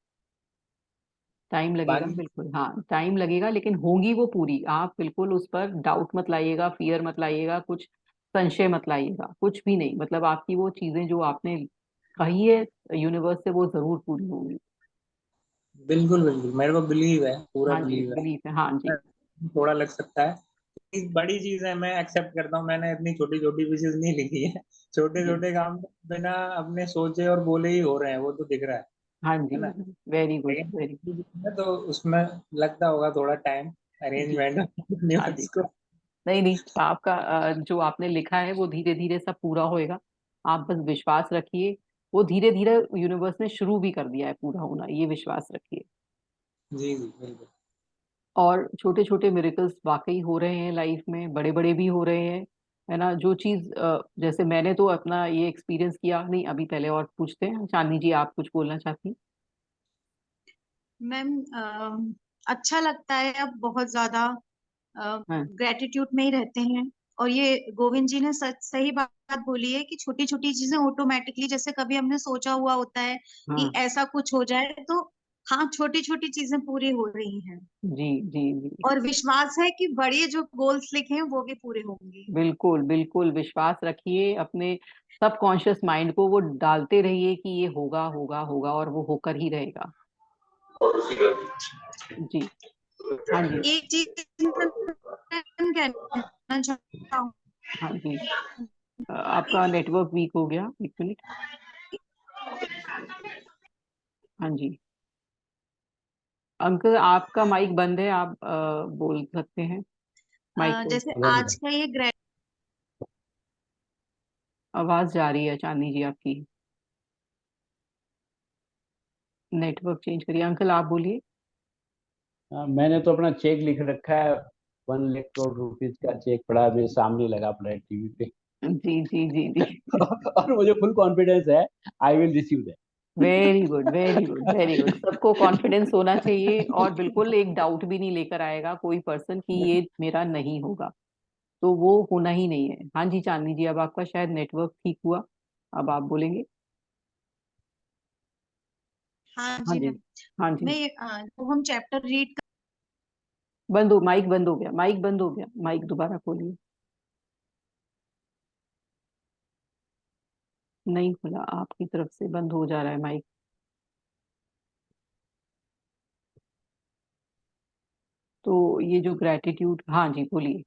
टाइम लगेगा बाकी बिल्कुल, हाँ टाइम लगेगा, लेकिन होंगी वो पूरी। आप बिल्कुल उस पर डाउट मत लाइएगा, फियर मत लाइएगा, कुछ संशय मत लाइएगा, कुछ भी नहीं। मतलब आपकी वो चीजें जो आपने कही है यूनिवर्स से, वो जरूर पूरी होंगी। बिल्कुल बिल्कुल, मेरे को बिलीव है, पूरा हाँ जी, बिलीव है। बिलीफ है, हाँ जी। थोड़ा लग सकता है, इस बड़ी चीज है, मैं एक्सेप्ट करता हूँ। मैंने इतनी छोटी छोटी विशेष नहीं लिखी है। छोटे जी, छोटे काम बिना अपने सोचे और बोले ही हो रहे हैं, वो तो दिख रहा हाँ है जी। ना। वेरी गुड, लेकिन वेरी। छोटी चीज़ है, तो उसमें लगता होगा थोड़ा टाइम, जी, अरेंजमेंट हाँ जी। न्यूज़ को। नहीं नहीं, आपका जो आपने लिखा है वो धीरे धीरे सब पूरा होएगा। आप बस विश्वास रखिए। वो धीरे धीरे यूनिवर्स ने शुरू भी कर दिया है पूरा होना, ये विश्वास रखिए। जी जी बिल्कुल। और छोटे छोटे मिरेकल्स वाकई हो रहे हैं लाइफ में, बड़े बड़े भी हो रहे हैं, है ना। जो चीज जैसे मैंने तो अपना ये एक्सपीरियंस किया नहीं। अभी पहले और पूछते हैं, चांदनी जी आप कुछ बोलना चाहती मैम, अच्छा लगता है अब बहुत ज्यादा। हैं? ग्रेटिट्यूड में ही रहते हैं। और ये गोविंद जी ने सच सही बात बोली है कि छोटी छोटी चीजें ऑटोमेटिकली, जैसे कभी हमने सोचा हुआ होता है कि हाँ ऐसा कुछ हो जाए, तो हाँ, छोटी छोटी चीजें पूरी हो रही हैं। जी जी जी, और विश्वास है कि बड़े जो गोल्स लिखे हैं वो भी पूरे होंगे। बिल्कुल बिल्कुल विश्वास रखिए अपने सबकॉन्शियस माइंड को। वो डालते रहिए कि ये होगा होगा होगा, और वो होकर ही रहेगा। जी, हाँ जी, एक चीज मैं कहना चाहता हूँ हाँ जी। आपका नेटवर्क वीक हो गया, एक मिनट। हाँ जी, अंकल आपका माइक बंद है, आप बोल सकते हैं माइक को। जैसे आज का ये आवाज जा रही है चांदनी जी आपकी। नेटवर्क चेंज करिए, अंकल आप बोलिए। मैंने तो अपना चेक लिख रखा है। 1 लाख करोड़ रुपीज का चेक पड़ा है मेरे सामने, लगा पड़ा है टीवी पे। जी जी जी जी। और मुझे फुल कॉन्फिडेंस है, I will receive that. Very good, very good, very good. सबको कॉन्फिडेंस होना चाहिए, और बिल्कुल एक डाउट भी नहीं लेकर आएगा कोई पर्सन कि ये मेरा नहीं होगा। तो वो होना ही नहीं है। हाँ जी चांदनी जी, अब आपका शायद नेटवर्क ठीक हुआ, अब आप बोलेंगे। हाँ हाँ जी जी, मैम। हाँ जी। मैं तो हम चैप्टर रीड। बंद हो, माइक बंद हो गया, माइक बंद हो गया, माइक दोबारा खोलिए। नहीं खुला, आपकी तरफ से बंद हो जा रहा है माइक। तो ये जो ग्रेटिट्यूड, हाँ जी बोलिए।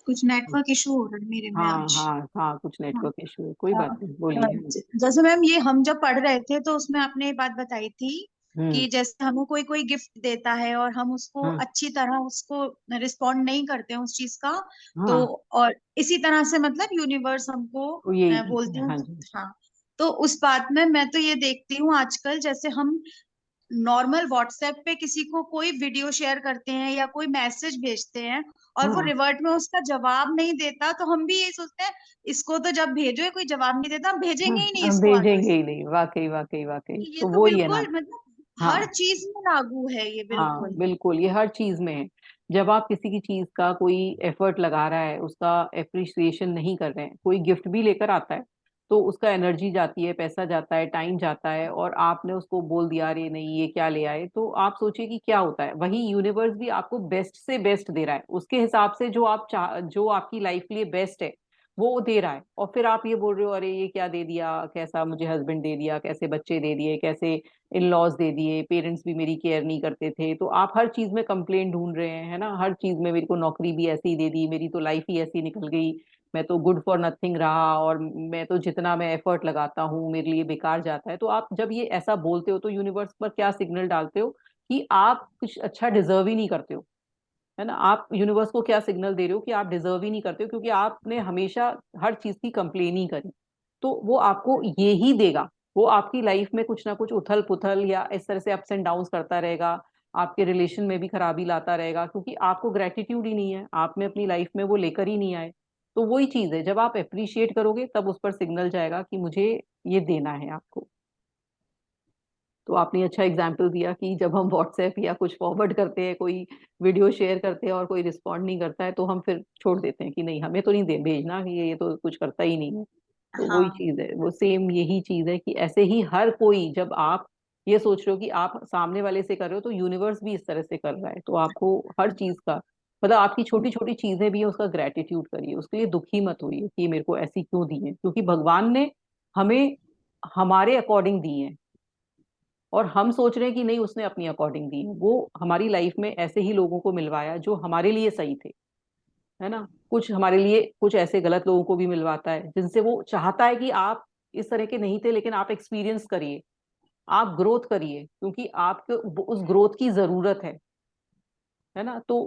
कुछ नेटवर्क इशू हो रहा है मेरे में हाँ आज। हाँ हाँ, कुछ हाँ। नेटवर्क इशू है, कोई अ, बात नहीं, बोलिए। हाँ जी। जैसे मैम, ये हम जब पढ़ रहे थे तो उसमें आपने ये बात बताई थी हम्म। कि जैसे हमें कोई कोई गिफ्ट देता है और हम उसको हाँ अच्छी तरह उसको रिस्पॉन्ड नहीं करते हैं उस चीज का। तो हाँ, और इसी तरह से मतलब यूनिवर्स हमको तो यही बोलते करते हैं, हैं। हाँ जी। हाँ। तो उस बात में मैं तो ये देखती हूँ आजकल, जैसे हम नॉर्मल व्हाट्सएप पे किसी को कोई वीडियो शेयर करते हैं या कोई मैसेज भेजते हैं, और वो हाँ, रिवर्ट में उसका जवाब नहीं देता, तो हम भी ये सोचते हैं इसको तो जब भेजो ये कोई जवाब नहीं देता, हम भेजेंगे ही नहीं हम इसको आगे भेजेंगे से। ही नहीं, वाकई वाकई वाकई, ये तो तो वो ही है ना। बिल्कुल मतलब हाँ हर चीज में लागू है ये, हाँ, बिल्कुल। बिल्कुल, ये हर चीज में है। जब आप किसी की चीज का कोई एफर्ट लगा रहा है, उसका एप्रिसिएशन नहीं कर रहे हैं, कोई गिफ्ट भी लेकर आता है, तो उसका एनर्जी जाती है, पैसा जाता है, टाइम जाता है, और आपने उसको बोल दिया अरे नहीं ये क्या ले आए, तो आप सोचिए कि क्या होता है। वही यूनिवर्स भी आपको बेस्ट से बेस्ट दे रहा है, उसके हिसाब से जो आप चाह, जो आपकी लाइफ के लिए बेस्ट है वो दे रहा है। और फिर आप ये बोल रहे हो अरे ये क्या दे दिया, कैसा मुझे हस्बैंड दे दिया, कैसे बच्चे दे दिए, कैसे इन लॉज दे दिए, पेरेंट्स भी मेरी केयर नहीं करते थे। तो आप हर चीज में कंप्लेन ढूंढ रहे हैं, है ना। हर चीज में मेरे को नौकरी भी ऐसी ही दे दी, मेरी तो लाइफ ही ऐसी निकल गई, मैं तो गुड फॉर नथिंग रहा, और मैं तो जितना मैं एफर्ट लगाता हूँ मेरे लिए बेकार जाता है। तो आप जब ये ऐसा बोलते हो तो यूनिवर्स पर क्या सिग्नल डालते हो कि आप कुछ अच्छा डिजर्व ही नहीं करते हो, है ना। आप यूनिवर्स को क्या सिग्नल दे रहे हो कि आप डिजर्व ही नहीं करते हो, क्योंकि आपने हमेशा हर चीज की कंप्लेन ही करी। तो वो आपको ये ही देगा, वो आपकी लाइफ में कुछ ना कुछ उथल पुथल या इस तरह से अप्स एंड डाउन्स करता रहेगा, आपके रिलेशन में भी खराबी लाता रहेगा, क्योंकि आपको ग्रेटिट्यूड ही नहीं है, आप में अपनी लाइफ में वो लेकर ही नहीं आए। तो वही चीज है, जब आप अप्रिशिएट करोगे तब उस पर सिग्नल जाएगा कि मुझे ये देना है आपको। तो आपने अच्छा एग्जाम्पल दिया कि जब हम व्हाट्सएप या कुछ फॉरवर्ड करते हैं, कोई वीडियो शेयर करते हैं और कोई रिस्पॉन्ड नहीं करता है, तो हम फिर छोड़ देते हैं कि नहीं, हमें तो नहीं दे भेजना, कि ये तो कुछ करता ही नहीं है। तो वही हाँ, चीज है, वो सेम यही चीज है कि ऐसे ही हर कोई, जब आप ये सोच रहे हो कि आप सामने वाले से कर रहे हो, तो यूनिवर्स भी इस तरह से कर रहा है। तो आपको हर चीज का मतलब, आपकी छोटी छोटी चीजें भी है उसका ग्रेटिट्यूड करिए, उसके लिए दुखी मत होइए कि मेरे को ऐसी क्यों दी है, क्योंकि भगवान ने हमें हमारे अकॉर्डिंग दी है, और हम सोच रहे हैं कि नहीं, उसने अपनी अकॉर्डिंग दी है। वो हमारी लाइफ में ऐसे ही लोगों को मिलवाया जो हमारे लिए सही थे, है ना। कुछ हमारे लिए कुछ ऐसे गलत लोगों को भी मिलवाता है जिनसे वो चाहता है कि आप इस तरह के नहीं थे, लेकिन आप एक्सपीरियंस करिए, आप ग्रोथ करिए, क्योंकि आपको उस ग्रोथ की जरूरत है ना। तो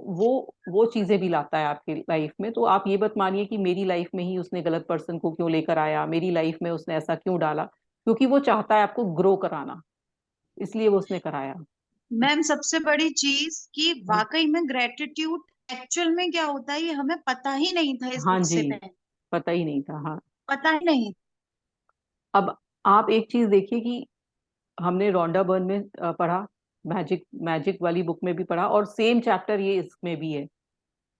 वो चीजें भी लाता है आपकी लाइफ में। तो आप ये मत मानिए कि मेरी लाइफ में ही उसने गलत पर्सन को क्यों लेकर आया, मेरी लाइफ में उसने ऐसा क्यों डाला, क्योंकि वो चाहता है आपको ग्रो कराना, इसलिए वो उसने कराया। मैम सबसे बड़ी चीज कि वाकई में ग्रेटिट्यूड एक्चुअल में क्या होता है ये हमें पता ही नहीं था इस हाँ बुक जी, से पहले। पता ही नहीं था, हाँ। पता ही नहीं। अब आप एक चीज देखिए कि हमने रोंडा बर्न में पढ़ा, मैजिक मैजिक वाली बुक में भी पढ़ा, और सेम चैप्टर ये इसमें भी है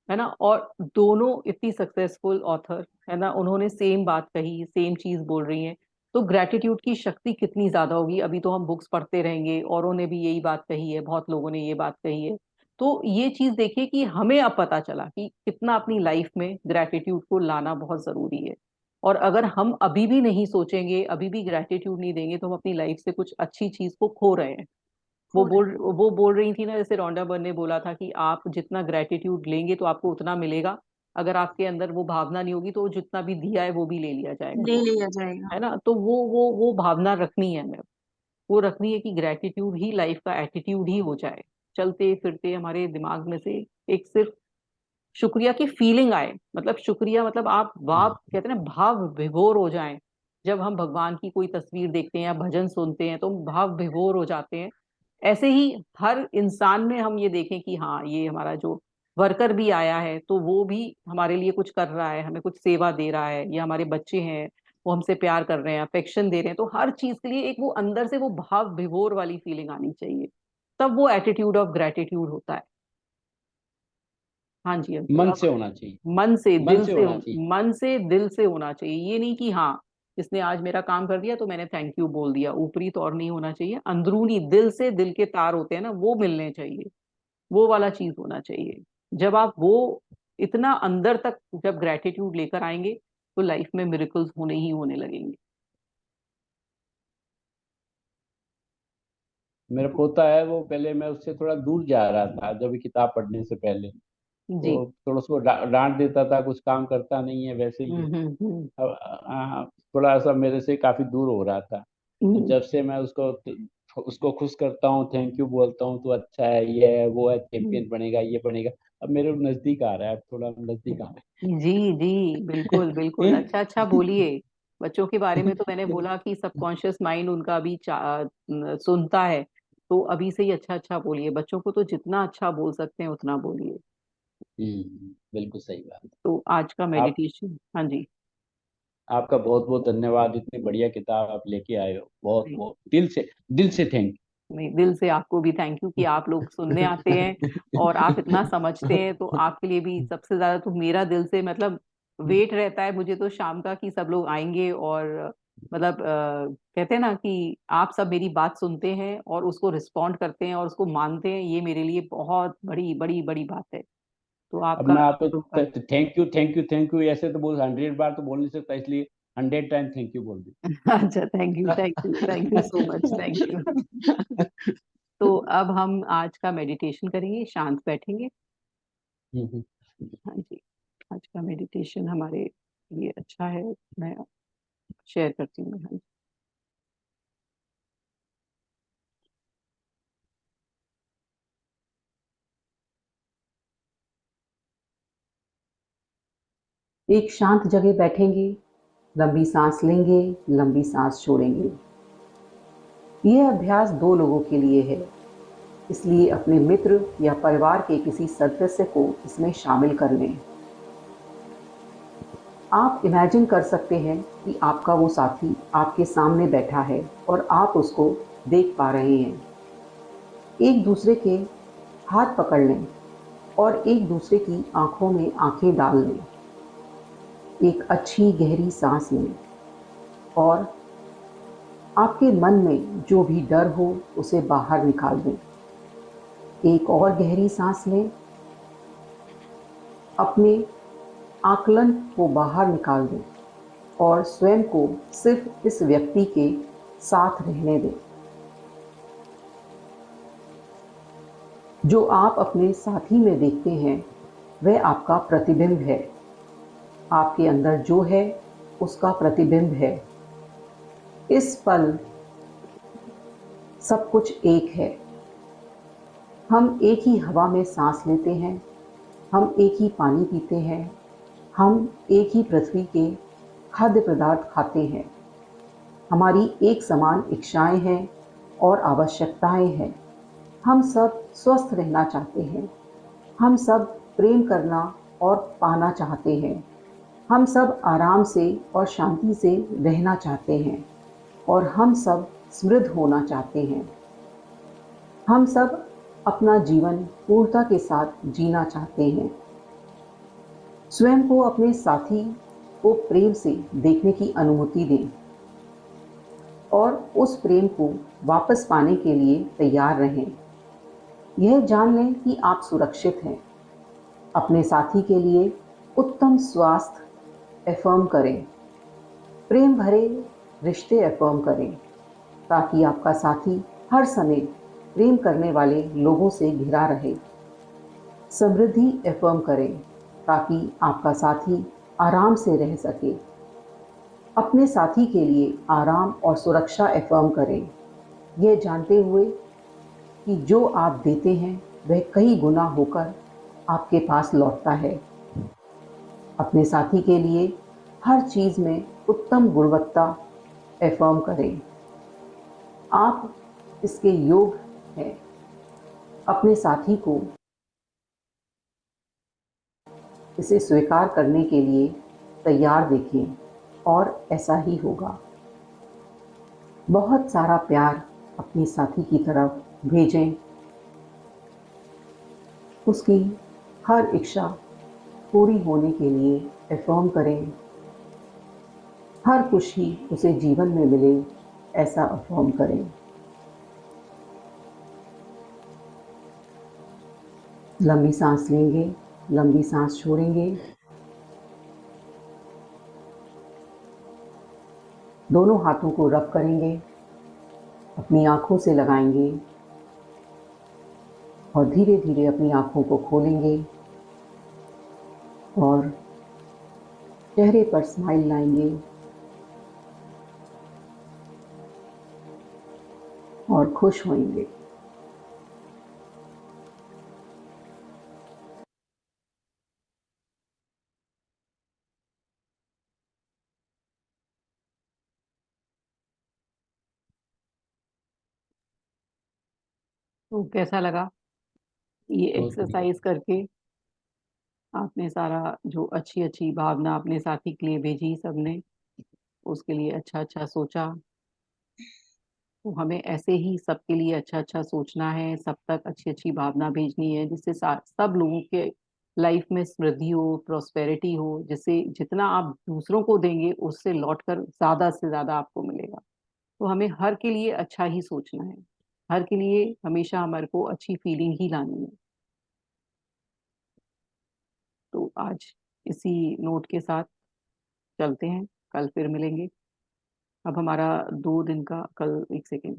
ना। और दोनों इतनी सक्सेसफुल ऑथर, है ना, उन्होंने सेम बात कही, सेम चीज बोल रही हैं। तो ग्रेटिट्यूड की शक्ति कितनी ज्यादा होगी। अभी तो हम बुक्स पढ़ते रहेंगे, औरों ने भी यही बात कही है, बहुत लोगों ने ये बात कही है। तो ये चीज देखिए कि हमें अब पता चला कि कितना अपनी लाइफ में ग्रेटिट्यूड को लाना बहुत जरूरी है। और अगर हम अभी भी नहीं सोचेंगे, अभी भी ग्रेटिट्यूड नहीं देंगे, तो हम अपनी लाइफ से कुछ अच्छी चीज को खो रहे हैं। खो रहे हैं। वो बोल रही थी ना, जैसे रोंडा बर्न ने बोला था कि आप जितना ग्रेटिट्यूड लेंगे तो आपको उतना मिलेगा, अगर आपके अंदर वो भावना नहीं होगी तो जितना भी दिया है वो भी ले लिया जाएगा, ले तो लिया जाएगा। है ना। तो वो भावना रखनी है हमें, वो रखनी है कि ग्रेटिट्यूड ही लाइफ का एटीट्यूड ही हो जाए, चलते फिरते हमारे दिमाग में से एक सिर्फ शुक्रिया की फीलिंग आए। मतलब शुक्रिया, मतलब आप वाह कहते हैं ना, भाव विभोर हो जाएं। जब हम भगवान की कोई तस्वीर देखते हैं या भजन सुनते हैं तो हम भाव विभोर हो जाते हैं। ऐसे ही हर इंसान में हम ये देखें कि हाँ, ये हमारा जो वर्कर भी आया है तो वो भी हमारे लिए कुछ कर रहा है, हमें कुछ सेवा दे रहा है, या हमारे बच्चे हैं वो हमसे प्यार कर रहे हैं, अफेक्शन दे रहे हैं। तो हर चीज के लिए एक वो अंदर से वो भाव विभोर वाली फीलिंग आनी चाहिए, तब वो एटीट्यूड ऑफ ग्रेटिट्यूड होता है। हाँ जी अंकुर, मन अब से होना चाहिए। मन से मन दिल से से, होना चाहिए। मन से दिल से होना चाहिए। ये नहीं कि हाँ, इसने आज मेरा काम कर दिया तो मैंने थैंक यू बोल दिया, ऊपरी तौर नहीं होना चाहिए, अंदरूनी दिल से, दिल के तार होते हैं ना, वो मिलने चाहिए, वो वाला चीज होना चाहिए। जब आप वो इतना अंदर तक जब ग्रेटिट्यूड लेकर आएंगे तो लाइफ में मिरेकल्स होने ही होने लगेंगे। मेरा पोता है, वो पहले मैं उससे थोड़ा दूर जा रहा था जब ये किताब पढ़ने से पहले, जी। तो थोड़ा उसको डांट देता था, कुछ काम करता नहीं है वैसे ही है। अब थोड़ा सा मेरे से काफी दूर हो रहा था। तो हम्म, जब से मैं उसको खुश करता हूँ, थैंक यू बोलता हूँ, तो अच्छा है, ये है, वो है, हम्म। चैंपियन बनेगा, ये बनेगा। अब मेरे नजदीक आ रहा है, अब थोड़ा नजदीक आ जी जी, बिल्कुल बिल्कुल, रहा अच्छा अच्छा बोलिए। बच्चों के बारे में तो मैंने है। बोला कि सबकॉन्शियस माइंड उनका अभी सुनता है। तो अभी से ही अच्छा अच्छा बोलिए, बच्चों को तो जितना अच्छा बोल सकते हैं उतना बोलिए। बिल्कुल सही बात। तो आज का आप मेडिटेशन, हाँ जी। आपका बहुत बहुत धन्यवाद, इतनी बढ़िया किताब आप लेके आए हो, बहुत नहीं बहुत दिल से थैंक नहीं, दिल से आपको भी थैंक यू कि आप लोग सुनने आते हैं और आप इतना समझते हैं। तो आपके लिए भी सबसे ज्यादा तो मेरा दिल से मतलब वेट रहता है मुझे तो शाम का, कि सब लोग आएंगे और मतलब कहते हैं ना कि आप सब मेरी बात सुनते हैं और उसको रिस्पॉन्ड करते हैं और उसको मानते हैं, ये मेरे लिए बहुत बड़ी बड़ी बड़ी बात है। तो अब आपका मैं आपको शुक्र। Thank you thank you thank you ऐसे तो बोल 100 बार तो बोल नहीं सकता, इसलिए 100 टाइम थैंक यू बोल अच्छा, thank you so much, thank you. तो अब हम आज का मेडिटेशन करेंगे, शांत बैठेंगे। दी। हाँ जी, आज का मेडिटेशन हमारे ये अच्छा है, मैं शेयर करती हूँ। हाँ, एक शांत जगह बैठेंगे, लंबी सांस लेंगे, लंबी सांस छोड़ेंगे। यह अभ्यास 2 लोगों के लिए है, इसलिए अपने मित्र या परिवार के किसी सदस्य को इसमें शामिल कर लें। आप इमेजिन कर सकते हैं कि आपका वो साथी आपके सामने बैठा है और आप उसको देख पा रहे हैं। एक दूसरे के हाथ पकड़ लें और एक दूसरे की आंखों में आंखें डाल लें। एक अच्छी गहरी सांस लें और आपके मन में जो भी डर हो उसे बाहर निकाल दें। एक और गहरी सांस लें, अपने आकलन को बाहर निकाल दें और स्वयं को सिर्फ इस व्यक्ति के साथ रहने दें। जो आप अपने साथी में देखते हैं वह आपका प्रतिबिंब है। आपके अंदर जो है उसका प्रतिबिंब है। इस पल सब कुछ एक है। हम एक ही हवा में सांस लेते हैं, हम एक ही पानी पीते हैं, हम एक ही पृथ्वी के खाद्य पदार्थ खाते हैं। हमारी एक समान इच्छाएं हैं और आवश्यकताएं हैं। हम सब स्वस्थ रहना चाहते हैं। हम सब प्रेम करना और पाना चाहते हैं। हम सब आराम से और शांति से रहना चाहते हैं और हम सब समृद्ध होना चाहते हैं। हम सब अपना जीवन पूर्णता के साथ जीना चाहते हैं। स्वयं को अपने साथी को प्रेम से देखने की अनुमति दें और उस प्रेम को वापस पाने के लिए तैयार रहें। यह जान लें कि आप सुरक्षित हैं। अपने साथी के लिए उत्तम स्वास्थ्य अफर्म करें। प्रेम भरे रिश्ते अफर्म करें ताकि आपका साथी हर समय प्रेम करने वाले लोगों से घिरा रहे। समृद्धि अफर्म करें ताकि आपका साथी आराम से रह सके। अपने साथी के लिए आराम और सुरक्षा अफर्म करें, यह जानते हुए कि जो आप देते हैं वह कई गुना होकर आपके पास लौटता है। अपने साथी के लिए हर चीज में उत्तम गुणवत्ता अफर्म करें। आप इसके योग हैं। अपने साथी को इसे स्वीकार करने के लिए तैयार देखें और ऐसा ही होगा। बहुत सारा प्यार अपने साथी की तरफ भेजें। उसकी हर इच्छा पूरी होने के लिए अफर्म करें। हर खुशी उसे जीवन में मिले ऐसा अफर्म करें। लंबी सांस लेंगे, लंबी सांस छोड़ेंगे। दोनों हाथों को रब करेंगे, अपनी आंखों से लगाएंगे और धीरे धीरे अपनी आंखों को खोलेंगे और चेहरे पर स्माइल लाएंगे और खुश होंगे। तो कैसा लगा ये बहुत बढ़िया। एक्सरसाइज करके? आपने सारा जो अच्छी अच्छी भावना अपने साथी के लिए भेजी, सबने उसके लिए अच्छा अच्छा सोचा। तो हमें ऐसे ही सबके लिए अच्छा अच्छा सोचना है, सब तक अच्छी अच्छी भावना भेजनी है, जिससे सब लोगों के लाइफ में समृद्धि हो, प्रोस्पेरिटी हो, जिससे जितना आप दूसरों को देंगे उससे लौटकर ज्यादा से ज्यादा आपको मिलेगा। तो हमें हर के लिए अच्छा ही सोचना है, हर के लिए हमेशा हमारे को अच्छी फीलिंग ही लानी है। तो आज इसी नोट के साथ चलते हैं, कल फिर मिलेंगे। अब हमारा 2 दिन का, कल एक सेकेंड,